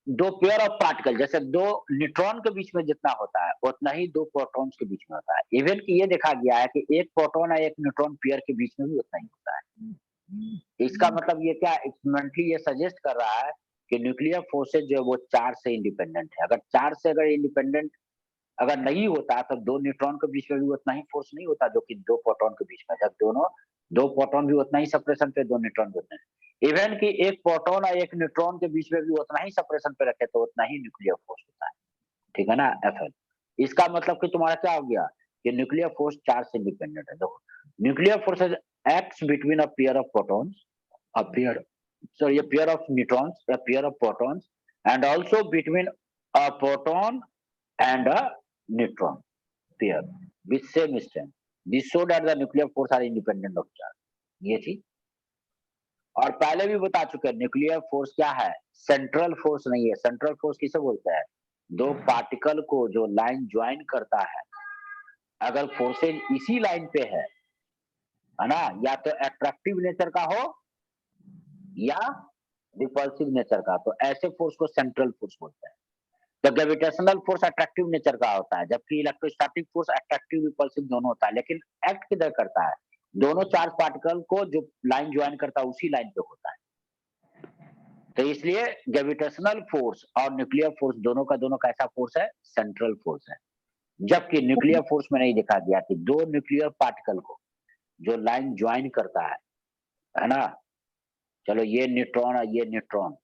दो पेयर ऑफ पार्टिकल, जैसे दो न्यूट्रॉन के बीच में जितना होता है उतना ही दो प्रोटॉन्स के बीच में होता है। इवन कि ये देखा गया है कि एक प्रोटॉन और एक न्यूट्रॉन पेयर के बीच में भी उतना ही होता है। इसका मतलब ये क्या एक्सपेरिमेंटली ये सजेस्ट कर रहा है कि न्यूक्लियर फोर्सेज जो है वो चार्ज से इंडिपेंडेंट है। अगर चार्ज से अगर इंडिपेंडेंट अगर नहीं होता तो दो न्यूट्रॉन के बीच में भी उतना ही फोर्स नहीं होता जो कि दो प्रोटॉन के बीच में। जब दोनों दो प्रोटॉन भी उतना ही सेपरेशन पे, दो न्यूट्रॉन भी उतना ही, इवन कि एक प्रोटॉन और एक न्यूट्रॉन के बीच में भी उतना ही सेपरेशन पे रखे तो उतना ही न्यूक्लियर फोर्स होता है। ठीक है ना Fn। इसका मतलब कि तुम्हारा क्या हो गया कि न्यूक्लियर फोर्स चार्ज से इंडिपेंडेंट है। देखो nuclear forces acts between a pair of protons, a pair, sorry, a pair of neutrons, a pair of protons, and also between a proton and a neutron pair with same strength. This show that the nuclear force are independent of charge. ये थी, और पहले भी बता चुके हैं nuclear force क्या है? सेंट्रल फोर्स नहीं है। सेंट्रल फोर्स किसे बोलते हैं? दो पार्टिकल को जो लाइन ज्वाइन करता है, अगर फोर्सेज इसी लाइन पे है ना, या तो अट्रैक्टिव नेचर का हो या रिपल्सिव नेचर का, तो ऐसे फोर्स को सेंट्रल फोर्स बोलते हैं। तो ग्रेविटेशनल फोर्स अट्रैक्टिव नेचर का होता है, जबकि इलेक्ट्रोस्टैटिक फोर्स अट्रैक्टिव रिपल्सिव दोनों होता है। लेकिन एक्ट किधर करता है? दोनों चार्ज पार्टिकल को जो लाइन ज्वाइन करता है उसी लाइन पे होता है। तो इसलिए ग्रेविटेशनल फोर्स और न्यूक्लियर फोर्स दोनों का दोनों कैसा फोर्स है? सेंट्रल फोर्स है। जबकि न्यूक्लियर फोर्स में नहीं देखा गया कि दो न्यूक्लियर पार्टिकल को जो लाइन ज्वाइन करता है ना, चलो ये न्यूट्रॉन और ये न्यूट्रॉन,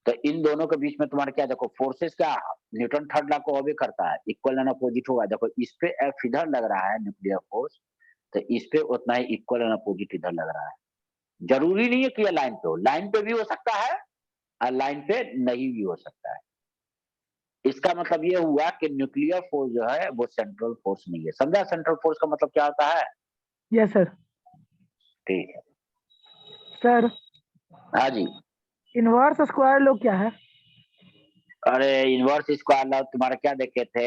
तो इन दोनों के बीच में तुम्हारा क्या, देखो फोर्सेस क्या, न्यूटन थर्ड लॉ को ओबे करता है, इक्वल एंड अपोजिट होगा। देखो इस पे एफ इधर लग रहा है न्यूक्लियर फोर्स, तो इस पे उतना ही इक्वल एंड अपोजिट इधर लग रहा है। जरूरी नहीं है कि ये लाइन पे हो, लाइन पे भी हो सकता है और लाइन पे नहीं भी हो सकता है। इसका मतलब ये हुआ कि न्यूक्लियर फोर्स जो है वो सेंट्रल फोर्स नहीं है। समझा सेंट्रल फोर्स का मतलब क्या होता है? Yes sir. ठीक है। सर हाँ जी। इनवर्स स्क्वायर लॉ क्या है? अरे इनवर्स स्क्वायर लॉ तुम्हारा क्या देखे थे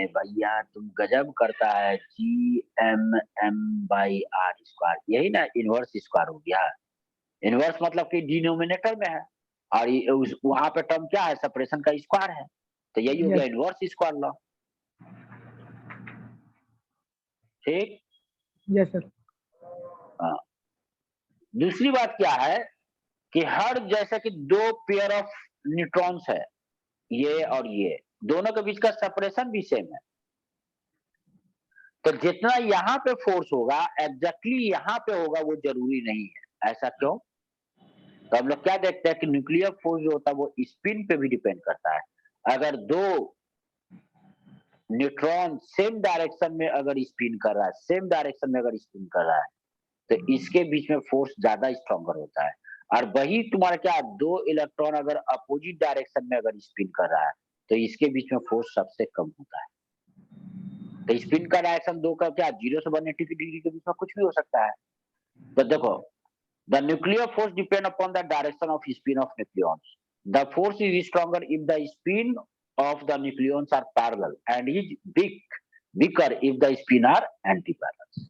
भैया, तुम गजब करता है। GMM/R², यही ना इनवर्स स्क्वायर हो गया। इनवर्स मतलब कि डिनोमिनेटर में है, और वहां पे टर्म क्या है, सेपरेशन का स्क्वायर है, तो यही हो गया यस इनवर्स स्क्वायर लॉ। ठीक। Yes sir. हाँ। दूसरी बात क्या है कि हर जैसे कि दो पेयर ऑफ न्यूट्रॉन्स है, ये और ये दोनों के बीच का सेपरेशन भी सेम है, तो जितना यहाँ पे फोर्स होगा एग्जैक्टली यहाँ पे होगा वो जरूरी नहीं है। ऐसा क्यों? तो हम लोग क्या देखते हैं कि न्यूक्लियर फोर्स जो होता है वो स्पिन पे भी डिपेंड करता है। अगर दो न्यूट्रॉन सेम डायरेक्शन में अगर स्पिन कर रहा है, सेम डायरेक्शन में अगर स्पिन कर रहा है, तो इसके बीच में फोर्स ज्यादा स्ट्रॉन्गर होता है। और वही तुम्हारा क्या, दो इलेक्ट्रॉन अगर अपोजिट डायरेक्शन में अगर स्पिन कर रहा है, तो इसके बीच में फोर्स सबसे कम होता है। तो स्पिन का डायरेक्शन दो का क्या, 0 से 180 डिग्री के बीच में कुछ भी हो सकता है। तो देखो, the nuclear force depend upon the direction of spin of nucleons. The force is stronger if the spin of the nucleons are parallel and is weaker if the spin are anti parallel.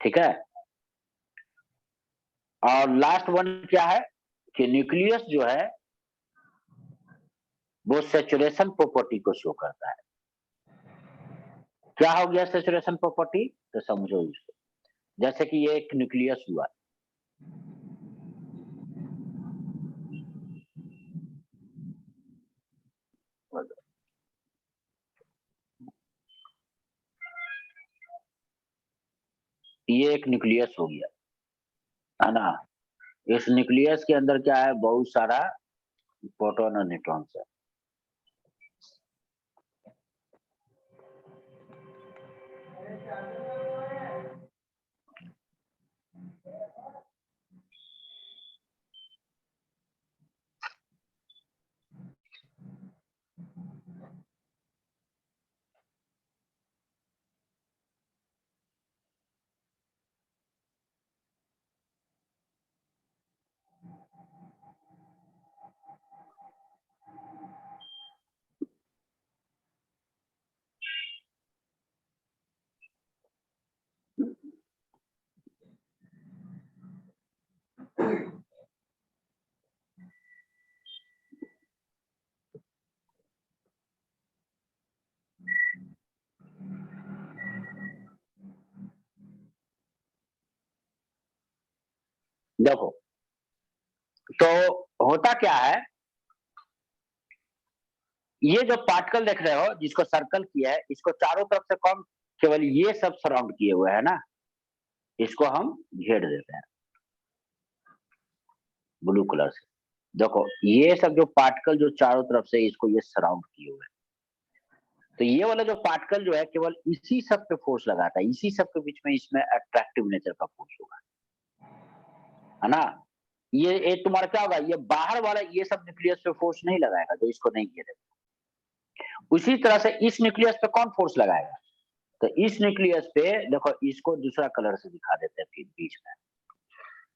ठीक है। और last one क्या है कि nucleus जो है वो saturation property को शो करता है। क्या हो गया सैचुरेशन प्रॉपर्टी, तो समझो इसको। जैसे कि ये एक न्यूक्लियस हुआ, ये एक न्यूक्लियस हो गया, है ना। इस न्यूक्लियस के अंदर क्या है, बहुत सारा प्रोटॉन और न्यूट्रॉन्स है। देखो, तो होता क्या है, ये जो पार्टिकल देख रहे हो जिसको सर्कल किया है, इसको चारों तरफ से कौन, केवल ये सब सराउंड किए हुए है ना, इसको हम घेर देते हैं ब्लू कलर से। देखो, ये सब जो पार्टिकल जो चारों तरफ से इसको ये सराउंड किए हुए हैं, तो ये वाला जो पार्टिकल जो है केवल इसी सब पे फोर्स लगाता है, इसी सब के बीच में इसमें अट्रैक्टिव नेचर का फोर्स होगा, है ना। ये तुम्हारा क्या होगा, ये बाहर वाला ये सब न्यूक्लियस पे फोर्स नहीं लगाएगा जो इसको नहीं घेरेगा। उसी तरह से इस न्यूक्लियस पे कौन फोर्स लगाएगा, तो इस न्यूक्लियस पे देखो, इसको दूसरा कलर से दिखा देते हैं फिर बीच में।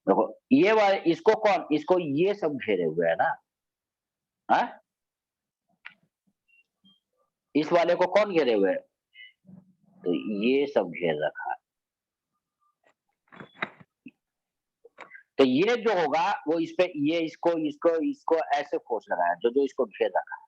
देखो, ये वाले इसको कौन, इसको ये सब घेरे हुए है ना, है? इस वाले को कौन घेरे हुए है, तो ये सब घेर रखा है। तो ये जो होगा वो इस पे, ये इसको इसको इसको ऐसे फोर्स लगाया, जो जो इसको घेर रखा है।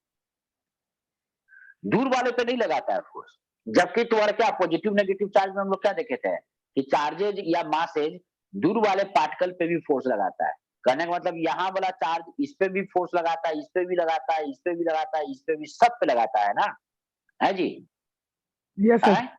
दूर वाले पे नहीं लगाता है फोर्स। जबकि तुम्हारा क्या, पॉजिटिव नेगेटिव चार्ज में हम लोग क्या देखे थे कि चार्जेज या मासेज दूर वाले पार्टिकल पे भी फोर्स लगाता है। कहने का मतलब यहाँ वाला चार्ज इस पे भी फोर्स लगाता है, इस पे भी लगाता है, इस पे भी लगाता है, इस पे भी, सब पे लगाता है ना, है जी, यस है। सर।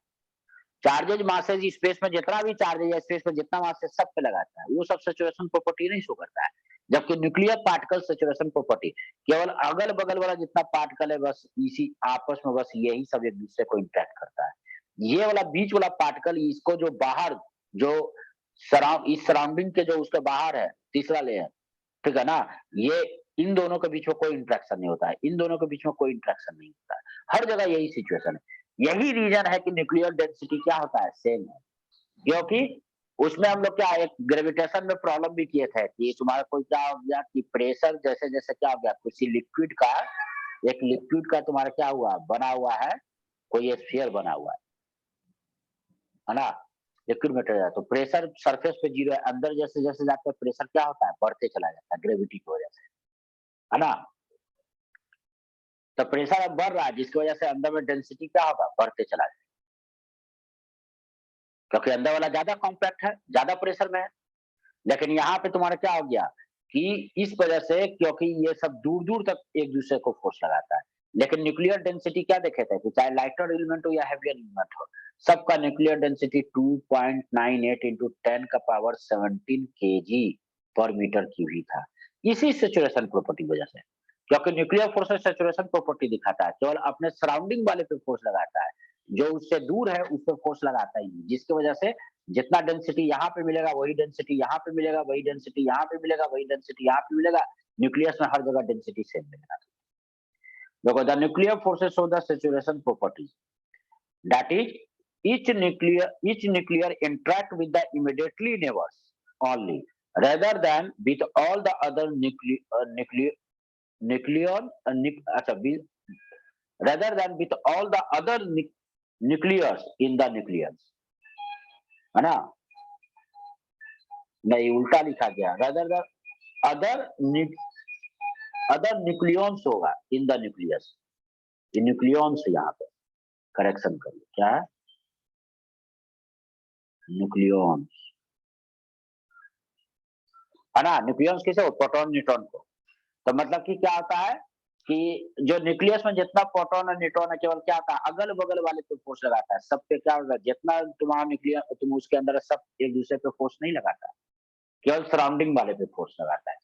चार्जेज मासेज स्पेस में जितना भी चार्जेज है, स्पेस में जितना मास है, सब पे लगाता है, वो सब सैचुरेशन प्रॉपर्टी नहीं शो करता है। जबकि न्यूक्लियर पार्टिकल सैचुरेशन प्रॉपर्टी केवल अगल बगल वाला जितना पार्टिकल है बस इसी आपस में बस यही सब एक दूसरे को इंटरेक्ट करता है। ये वाला बीच वाला पार्टिकल, इसको जो बाहर, जो इस सराउंडिंग के जो उसके बाहर है तीसरा लेयर, ठीक है ना, ये इन दोनों के बीच में कोई इंट्रैक्शन नहीं होता है, इन दोनों के बीच में कोई इंट्रैक्शन नहीं होता है। हर जगह यही सिचुएशन है। यही रीजन है कि न्यूक्लियर डेंसिटी क्या होता है, सेम है, क्योंकि उसमें हम लोग क्या एक ग्रेविटेशन में प्रॉब्लम भी किए थे कि तुम्हारा कोई क्या हो गया कि प्रेशर जैसे जैसे क्या हो गया, किसी लिक्विड का, एक लिक्विड का तुम्हारा क्या हुआ, बना हुआ है, कोई स्फीयर बना हुआ है ना, लिक्विड मटेरियल, तो प्रेशर सरफेस पे जीरो है, अंदर जैसे जैसे जाते हैं प्रेशर क्या होता है, बढ़ते चला जाता है ग्रेविटी की वजह से, है ना। तो प्रेशर अब बढ़ रहा है जिसकी वजह से अंदर में डेंसिटी क्या होगा, बढ़ते चला जाएगा, क्योंकि अंदर वाला ज्यादा कॉम्पैक्ट है, ज्यादा प्रेशर में है। लेकिन यहाँ पे तुम्हारा क्या हो गया कि इस वजह से, क्योंकि ये सब दूर दूर तक एक दूसरे को फोर्स लगाता है, लेकिन न्यूक्लियर डेंसिटी क्या देखे थे कि चाहे लाइटर एलिमेंट हो या हेवियर एलिमेंट हो, सबका न्यूक्लियर डेंसिटी 2.98 इंटू 10 का पावर 17 केजी पर मीटर क्यूब ही था, इसी सेचुरेशन प्रॉपर्टी वजह से, क्योंकि न्यूक्लियर फोर्स सेचुरेशन प्रॉपर्टी दिखाता है, केवल अपने सराउंडिंग वाले पे फोर्स लगाता है, जो उससे दूर है उस पर फोर्स लगाता ही नहीं, जिसकी वजह से जितना डेंसिटी यहाँ पे मिलेगा वही डेंसिटी यहाँ पे मिलेगा, वही डेंसिटी यहाँ पे मिलेगा, वही डेंसिटी यहाँ पे मिलेगा, न्यूक्लियस में हर जगह डेंसिटी सेम मिलेगा। देखो the nuclear forces show the saturation property, that is each nuclear interact with the immediately neighbors only rather than with all the other rather than with all the other nucleus in the nucleus, है ना, नहीं उल्टा लिखा गया, rather than other nucleons होगा in the nucleus, ये nucleons यहाँ पे करेक्शन करिए, क्या है न्यूक्लियंस, है ना, न्यूक्लियंस किसे, प्रोटॉन न्यूट्रॉन को। तो मतलब कि क्या होता है कि जो न्यूक्लियस में जितना प्रोटॉन और न्यूट्रॉन है, केवल क्या होता है अगल बगल वाले पे फोर्स लगाता है, सब पे क्या होगा, जितना तुम्हारा न्यूक्लियर तुम उसके अंदर सब एक दूसरे पे फोर्स नहीं लगाता है, केवल सराउंडिंग वाले पे फोर्स लगाता है।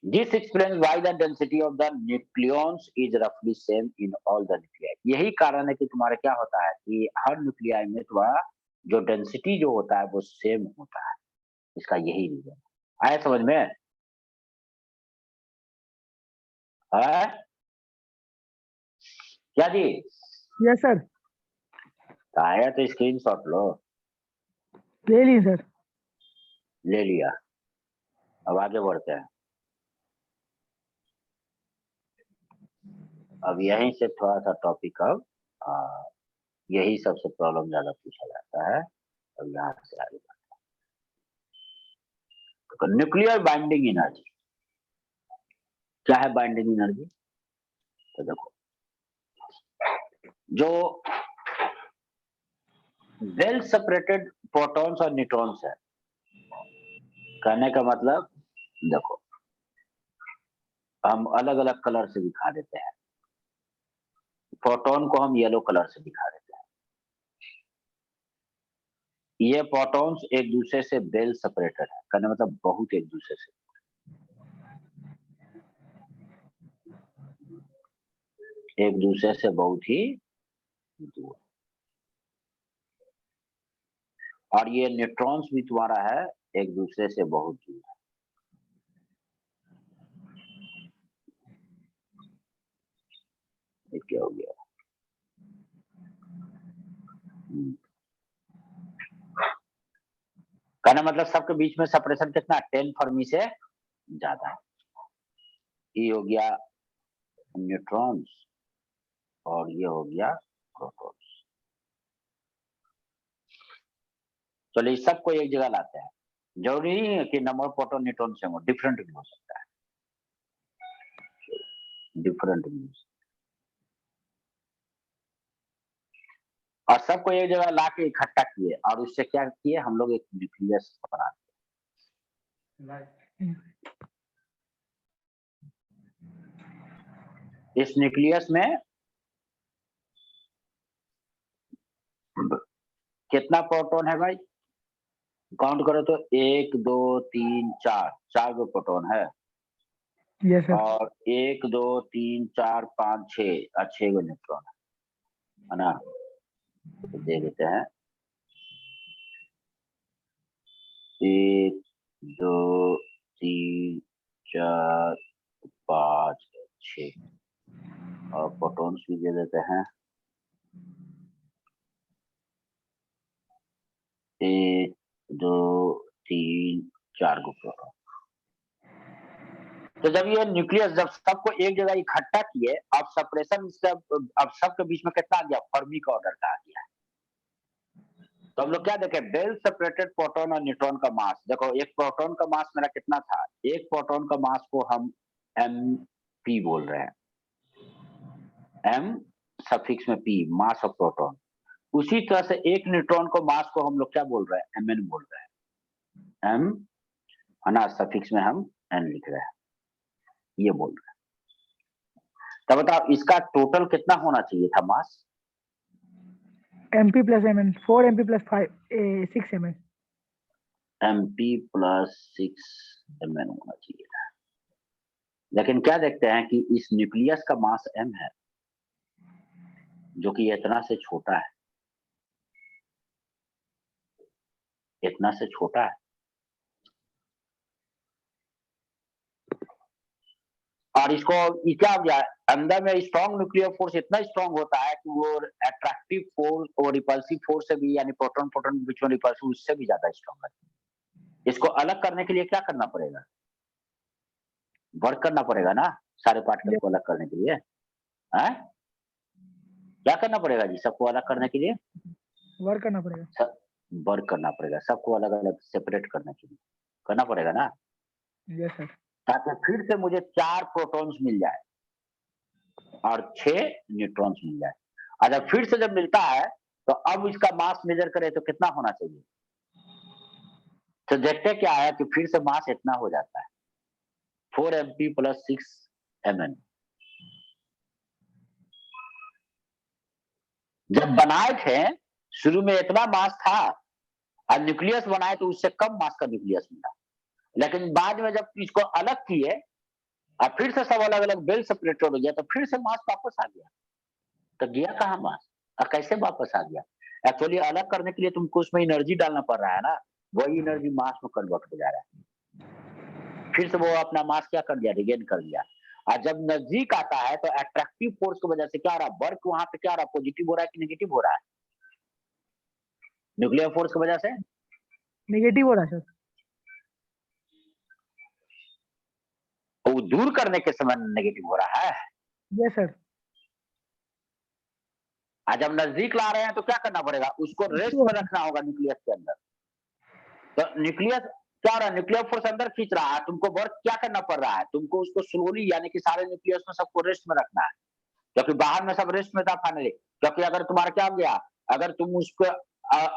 This explains why the density of the nucleons is roughly same in all the nuclei. यही कारण है कि तुम्हारा क्या होता है कि हर न्यूक्लियाई में तुम्हारा जो डेंसिटी जो होता है वो सेम होता है, इसका यही रीजन आया समझ में है? क्या जी यस सर, आया तो स्क्रीनशॉट लो, ले ली सर। ले लिया, अब आगे बढ़ते हैं। अब यहीं से थोड़ा सा टॉपिक अब यही सबसे प्रॉब्लम ज्यादा पूछा जाता है, अब यहाँ से आगे बढ़ते हैं। तो न्यूक्लियर बाइंडिंग एनर्जी क्या है, बाइंडिंग एनर्जी, तो देखो जो वेल सेपरेटेड प्रोटॉन्स और न्यूट्रॉन्स है, कहने का मतलब देखो हम अलग अलग कलर से दिखा देते हैं, प्रोटॉन को हम येलो कलर से दिखा देते हैं, ये प्रोटॉन्स एक दूसरे से वेल सेपरेटेड है, कहने मतलब बहुत एक दूसरे से, एक दूसरे से बहुत ही दूर, और ये न्यूट्रॉन्स भी तुम्हारा है एक दूसरे से बहुत दूर है। क्या हो गया, कहना मतलब सबके बीच में सेपरेशन कितना 10 फर्मी से ज्यादा है, ये हो गया न्यूट्रॉन्स और ये हो गया प्रोटॉन्स। चलो इस सबको एक जगह लाते हैं, जरूरी नहीं है कि नंबर प्रोटॉन न्यूट्रॉन से हो, डिफरेंट भी हो सकता है, डिफरेंट भी, और सबको एक जगह ला के इकट्ठा किए और उससे क्या किए हम लोग, एक न्यूक्लियस बना दिए। इस न्यूक्लियस में कितना प्रोटॉन है भाई, काउंट करो तो 1 2 3 4, 4 गो प्रोटॉन है, यस सर। और 1 2 3 4 5 6 और 6 गो न्यूट्रॉन है ना, तो दे देते हैं 1 2 3 4 5 6 और प्रोटॉन्स भी दे देते हैं 1 2 3 4 गो प्रोटॉन। तो जब ये न्यूक्लियस जब सबको एक जगह इकट्ठा किए, अब सेपरेशन अब सबके बीच में कितना आ गया, फर्मी का ऑर्डर का आ गया। तो हम लोग क्या देखे, वेल सेपरेटेड प्रोटॉन और न्यूट्रॉन का मास। देखो एक प्रोटॉन का मास मेरा कितना था, एक प्रोटॉन का मास को हम mp बोल रहे हैं, m सफिक्स में p, मास ऑफ प्रोटॉन। उसी तरह से एक न्यूट्रॉन को मास को हम लोग क्या बोल रहे हैं, mn बोल रहे हैं, m है ना, सफिक्स में हम n लिख रहे हैं, ये बोल रहे हैं। तो बताओ इसका टोटल कितना होना चाहिए था मास, MP plus MN, 4 MP plus 6 MN। mp plus 6 mn होना चाहिए था। लेकिन क्या देखते हैं कि इस न्यूक्लियस का मास m है, जो कि इतना से छोटा है, इतना से छोटा है। और इसको ये क्या हो गया, अंदर में स्ट्रॉन्ग न्यूक्लियर फोर्स इतना स्ट्रॉन्ग होता है कि वो अट्रैक्टिव फोर्स और रिपल्सिव फोर्स से भी, यानी प्रोटॉन प्रोटॉन के बीच में रिपल्सिव, उससे भी ज्यादा स्ट्रॉन्ग है। इसको अलग करने के लिए क्या करना पड़ेगा, वर्क करना पड़ेगा ना, सारे पार्टिकल को अलग करने के लिए है? क्या करना पड़ेगा जी, सबको अलग करने के लिए वर्क करना पड़ेगा, वर्क करना पड़ेगा, सबको अलग अलग सेपरेट करने के लिए करना पड़ेगा ना। Yes sir. ताकि फिर से मुझे 4 प्रोटॉन्स मिल जाए और 6 न्यूट्रॉन्स मिल जाए। अच्छा फिर से जब मिलता है तो अब इसका मास मेजर करें तो कितना होना चाहिए, तो देखते क्या है कि फिर से मास इतना हो जाता है, 4 mp प्लस 6 mn। जब बनाए थे शुरू में इतना मास था, और न्यूक्लियस बनाए तो उससे कम मास का न्यूक्लियस मिला, लेकिन बाद में जब इसको अलग किए और फिर से सब अलग अलग वेल सेपरेटेड हो गया, तो फिर से मास वापस आ गया। तो गया कहाँ मास, और कैसे वापस आ गया? एक्चुअली अलग करने के लिए तुमको उसमें एनर्जी डालना पड़ रहा है ना, वही एनर्जी मास में कन्वर्ट हो जा रहा है। फिर से वो अपना मास क्या कर दिया, रिगेन कर लिया। और जब नजदीक आता है तो अट्रैक्टिव फोर्स की वजह से क्या हो रहा है, वर्क वहां पे क्या हो रहा है, पॉजिटिव हो रहा है कि नेगेटिव हो रहा है, न्यूक्लियर फोर्स की वजह से नेगेटिव हो रहा है सर। वो दूर करने के समय नेगेटिव हो रहा है। Yes sir. आज जब नजदीक ला रहे हैं तो क्या करना पड़ेगा, उसको रेस्ट में रखना होगा न्यूक्लियस के अंदर। तो न्यूक्लियस क्या हो रहा है, न्यूक्लियर फोर्स अंदर खींच रहा है, तुमको वर्क क्या करना पड़ रहा है, तुमको उसको स्लोली, यानी कि सारे न्यूक्लियस में सबको रेस्ट में रखना है, क्योंकि बाहर में सब रेस्ट में था फाइनली। क्योंकि अगर तुम्हारा क्या हो गया, अगर तुम उसको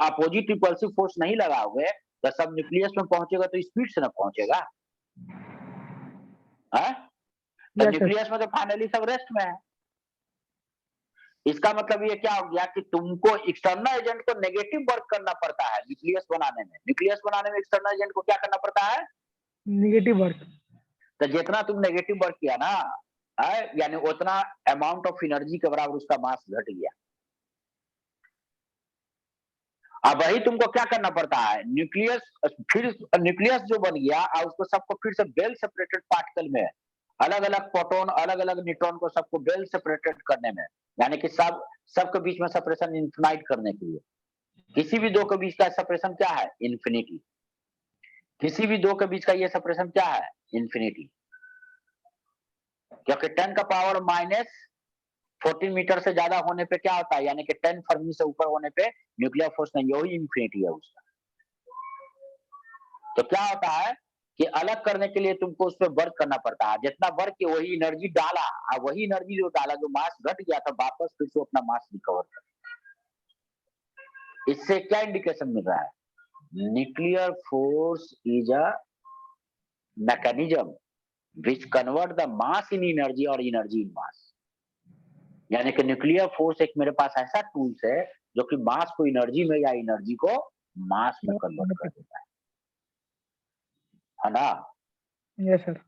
अपोजिट रिपल्सिव फोर्स नहीं लगाओगे तो सब न्यूक्लियस में पहुंचेगा तो स्पीड से ना पहुंचेगा है? तो यस सर। न्यूक्लियस में तो फाइनली सब रेस्ट में है। इसका मतलब ये क्या हो गया कि तुमको एक्सटर्नल एजेंट को नेगेटिव वर्क करना पड़ता है न्यूक्लियस बनाने में। न्यूक्लियस बनाने में एक्सटर्नल एजेंट को क्या करना पड़ता है, नेगेटिव वर्क। तो जितना तुम नेगेटिव वर्क किया ना है, यानी उतना अमाउंट ऑफ एनर्जी के बराबर उसका मास घट गया। अब वही तुमको क्या करना पड़ता है, न्यूक्लियस, फिर न्यूक्लियस जो बन गया और उसको सबको फिर से वेल सेपरेटेड पार्टिकल में, अलग अलग प्रोटॉन अलग अलग न्यूट्रॉन को सबको वेल सेपरेटेड करने में, यानी कि सबके बीच में सेपरेशन इन्फिनाइट करने के लिए। किसी भी दो के बीच का सेपरेशन क्या है, इन्फिनिटी। किसी भी दो के बीच का ये सेपरेशन क्या है, इन्फिनिटी। क्योंकि 10 का पावर माइनस 14 मीटर से ज्यादा होने पे क्या होता है, यानी कि 10 फर्मी से ऊपर होने पे न्यूक्लियर फोर्स नहीं, यही इन्फिनिटी है उसका। तो क्या होता है कि अलग करने के लिए तुमको उस पर वर्क करना पड़ता है, जितना वर्क किया वही एनर्जी डाला, और वही एनर्जी जो डाला, जो मास घट गया था वापस फिर से अपना मास रिकवर कर। इससे क्या इंडिकेशन मिल रहा है, nuclear force is a mechanism which convert the mass in energy और एनर्जी इन मास। यानी कि न्यूक्लियर फोर्स एक मेरे पास ऐसा टूल्स है जो कि मास को एनर्जी में या एनर्जी को मास में कन्वर्ट कर देता है ना। Yes sir.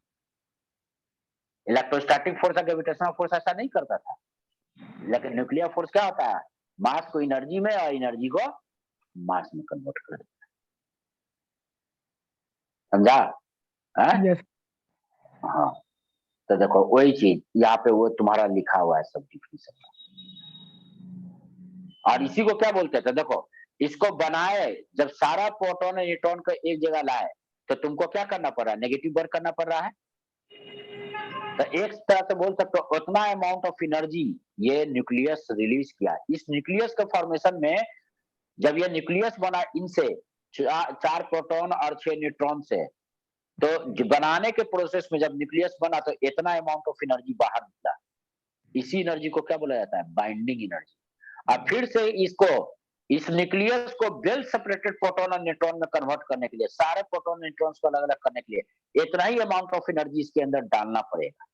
इलेक्ट्रोस्टैटिक फोर्स और ग्रेविटेशनल फोर्स ऐसा नहीं करता था, लेकिन न्यूक्लियर फोर्स क्या होता है, मास को एनर्जी में और एनर्जी को मास में कन्वर्ट कर देता है। समझा है? यस। हाँ, तो देखो वही चीज यहाँ पे वो तुम्हारा लिखा हुआ है सब डिफिनेशन। और इसी को क्या बोलते थे, देखो इसको बनाए, जब सारा प्रोटॉन और न्यूट्रॉन को एक जगह लाए, तो तुमको क्या करना पड़ रहा है? नेगेटिव वर्क करना पड़ रहा है। तो एक तरह से बोल सकते हो उतना अमाउंट ऑफ एनर्जी ये न्यूक्लियस रिलीज किया। इस न्यूक्लियस के फॉर्मेशन में जब ये न्यूक्लियस बना इनसे 4 प्रोटॉन और 6 न्यूट्रॉन से, तो बनाने के प्रोसेस में जब न्यूक्लियस बना तो इतना अमाउंट ऑफ एनर्जी बाहर निकला। इसी एनर्जी को क्या बोला जाता है? Binding energy. अब फिर से इसको इस न्यूक्लियस को वेल सेपरेटेड प्रोटॉन और न्यूट्रॉन में कन्वर्ट करने के लिए, सारे प्रोटॉन न्यूट्रॉन्स को अलग अलग करने के लिए इतना ही अमाउंट ऑफ एनर्जी इसके अंदर डालना पड़ेगा,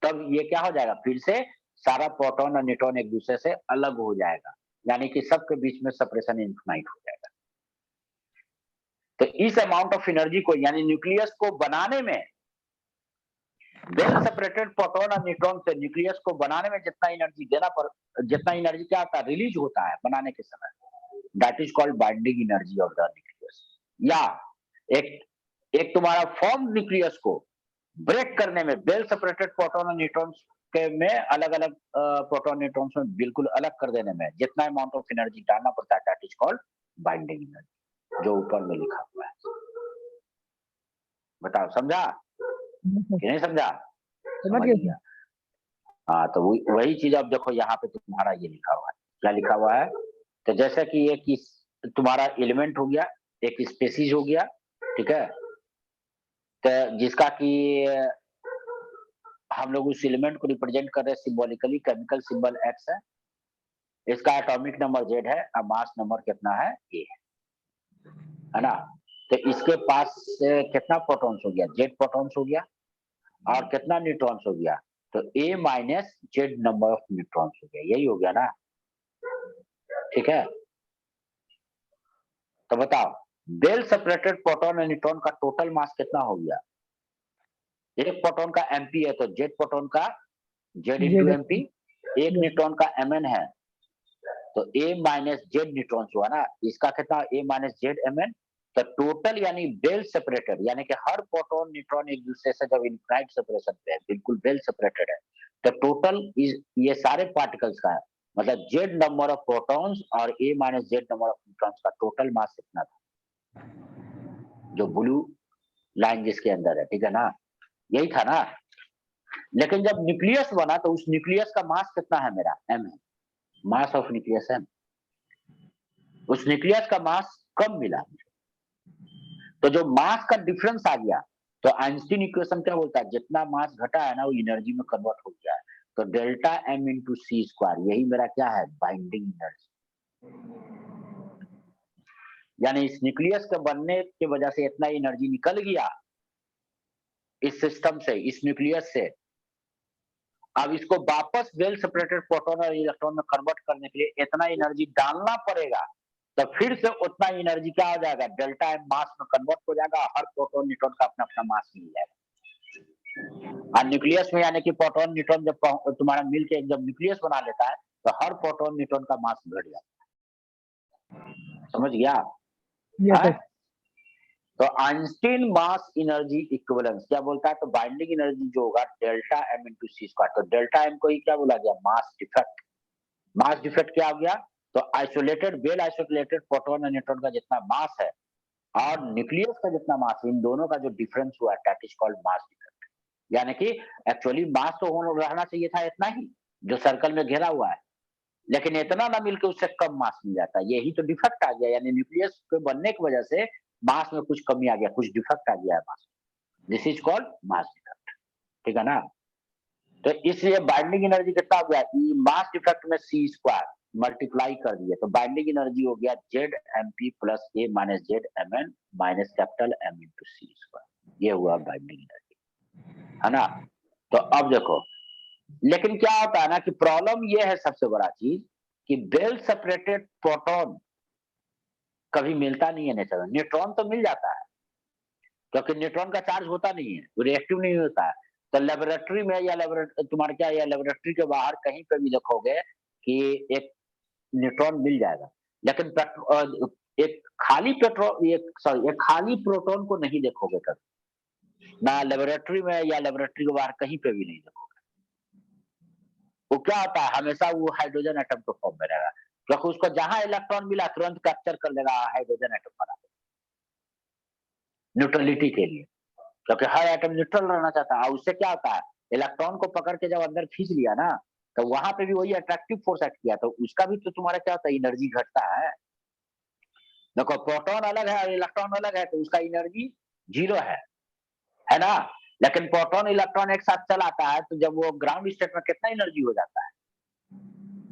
तब ये क्या हो जाएगा? फिर से सारा प्रोटॉन और न्यूट्रॉन एक दूसरे से अलग हो जाएगा, यानी कि सबके बीच में सेपरेशन इनफिनाइट हो जाएगा। तो इस अमाउंट ऑफ एनर्जी को, यानी न्यूक्लियस को बनाने में, वेल सेपरेटेड प्रोटॉन और न्यूट्रॉन से न्यूक्लियस को बनाने में जितना एनर्जी देना पर, जितना एनर्जी क्या होता है? रिलीज होता है बनाने के समय, that is called binding energy of the nucleus. या एक तुम्हारा फॉर्म न्यूक्लियस को ब्रेक करने में, वेल सेपरेटेड प्रोटॉन और न्यूट्रॉन्स के में अलग अलग प्रोटॉन न्यूट्रॉन्स में बिल्कुल अलग कर देने में जितना अमाउंट ऑफ एनर्जी डालना पड़ता है, that is called binding energy, जो ऊपर में लिखा हुआ है। बताओ, समझा कि नहीं समझा? समझ गया। हाँ, तो वही चीज अब देखो यहाँ पे तुम्हारा ये लिखा हुआ है। क्या लिखा हुआ है? तो जैसे कि एक तुम्हारा एलिमेंट हो गया, एक स्पेसीज हो गया, ठीक है, तो जिसका कि हम लोग उस एलिमेंट को रिप्रेजेंट कर रहे हैं सिंबॉलिकली, केमिकल सिंबल X है, इसका एटॉमिक नंबर Z है और मास नंबर कितना है? A है ना। तो इसके पास कितना प्रोटॉन्स हो गया? Z प्रोटॉन्स हो गया, और कितना न्यूट्रॉन्स हो गया? तो A minus Z number of neutrons हो गया, यही हो गया ना, ठीक है। तो बताओ, वेल सेपरेटेड प्रोटॉन और न्यूट्रॉन का टोटल मास कितना हो गया? एक प्रोटॉन का mp है तो Z प्रोटॉन का Z इंटू mp, एक न्यूट्रॉन का mn है तो A माइनस Z न्यूट्रॉन्स हुआ ना, इसका कितना? A minus Z mn। तो टोटल यानी वेल सेपरेटेड, यानी कि हर प्रोटॉन न्यूट्रॉन एक दूसरे से जब इनफाइनाइट सेपरेशन पे है, बिल्कुल वेल सेपरेटेड है, तो टोटल ये सारे पार्टिकल्स का है, मतलब Z नंबर ऑफ प्रोटॉन्स और A minus Z number of neutrons का टोटल मास कितना था? जो ब्लू लाइन जिसके अंदर है, ठीक है ना, यही था ना। लेकिन जब न्यूक्लियस बना तो उस न्यूक्लियस का मास कितना है? मेरा m है, मास ऑफ न्यूक्लियस m। उस न्यूक्लियस का मास कम मिला, तो जो मास का डिफरेंस आ गया, तो आइंस्टीन इक्वेशन क्या बोलता है? जितना मास घटा है ना वो एनर्जी में कन्वर्ट हो गया है, तो delta m into C square, यही मेरा क्या है? Binding energy. यानी इस न्यूक्लियस के बनने की वजह से इतना एनर्जी निकल गया इस सिस्टम से, इस न्यूक्लियस से। अब इसको वापस वेल सेपरेटेड प्रोटॉन और इलेक्ट्रॉन में कन्वर्ट करने के लिए इतना एनर्जी डालना पड़ेगा, तो फिर से उतना एनर्जी क्या हो जाएगा? डेल्टा एम मास में कन्वर्ट हो जाएगा, हर प्रोटॉन न्यूट्रॉन का अपना अपना मास मिल जाएगा। और न्यूक्लियस में यानी कि प्रोटॉन न्यूट्रॉन जब तुम्हारा मिलके जब न्यूक्लियस बना लेता है तो हर प्रोटॉन न्यूट्रॉन का मास घट जाता है। समझ गया? तो आइंस्टीन मास एनर्जी इक्विवेलेंस क्या बोलता है? तो बाइंडिंग एनर्जी जो होगा delta M into C square, तो डेल्टा एम को ही क्या बोला गया? Mass defect. मास डिफेक्ट क्या हो गया? तो आइसोलेटेड, वेल आइसोलेटेड प्रोटॉन और न्यूट्रॉन का जितना मास है और न्यूक्लियस का जितना मास, इन दोनों का जो डिफरेंस हुआ, that is called mass defect. यानी कि एक्चुअली मास तो रहना चाहिए था इतना ही जो सर्कल में घेरा हुआ है, लेकिन इतना ना मिलकर उससे कम मास मिल जाता है, यही तो डिफेक्ट आ गया। यानी न्यूक्लियस के बनने की वजह से मास में कुछ कमी आ गया, कुछ डिफेक्ट आ गया है mass, this is called mass defect, ठीक है ना। तो इसलिए बाइंडिंग एनर्जी कितना हो गया? मास डिफेक्ट में सी स्क्वायर मल्टीप्लाई कर दिए, तो बाइंडिंग एनर्जी हो गया Z M P plus A minus Z M N minus capital M into C square, ये हुआ बाइंडिंग एनर्जी, है ना। तो अब देखो, लेकिन क्या होता है ना कि प्रॉब्लम ये है सबसे बड़ा चीज कि वेल सेपरेटेड प्रोटॉन कभी मिलता नहीं है नेचर में। न्यूट्रॉन तो मिल जाता है क्योंकि न्यूट्रॉन का चार्ज होता नहीं है, वो रिएक्टिव नहीं होता है। तो लेबोरेटरी में या तुम्हारे क्या, या लेबोरेटरी के बाहर कहीं पे भी देखोगे कि एक न्यूट्रॉन मिल जाएगा, लेकिन एक खाली पेट्रोल, एक खाली प्रोटॉन को नहीं देखोगे कभी, ना लेबोरेटरी में या लेबोरेटरी के बाहर कहीं पे भी नहीं देखोगे। वो क्या होता है? हमेशा वो हाइड्रोजन एटम के फॉर्म में रहेगा। क्योंकि उसको जहां इलेक्ट्रॉन मिला तुरंत कैप्चर कर लेगा हाइड्रोजन एटम बना न्यूट्रलिटी के लिए, क्योंकि हर एटम न्यूट्रल रहना चाहता है। और उससे क्या होता है, इलेक्ट्रॉन को पकड़ के जब अंदर खींच लिया ना, तो वहां पे भी वही अट्रैक्टिव फोर्स एक्ट किया, तो उसका भी तो तुम्हारा क्या होता है, एनर्जी घटता है। देखो प्रोटॉन अलग है और इलेक्ट्रॉन अलग है, तो उसका एनर्जी 0 है ना। लेकिन प्रोटॉन इलेक्ट्रॉन एक साथ चलाता है, तो जब वो ग्राउंड स्टेट में कितना एनर्जी हो जाता है,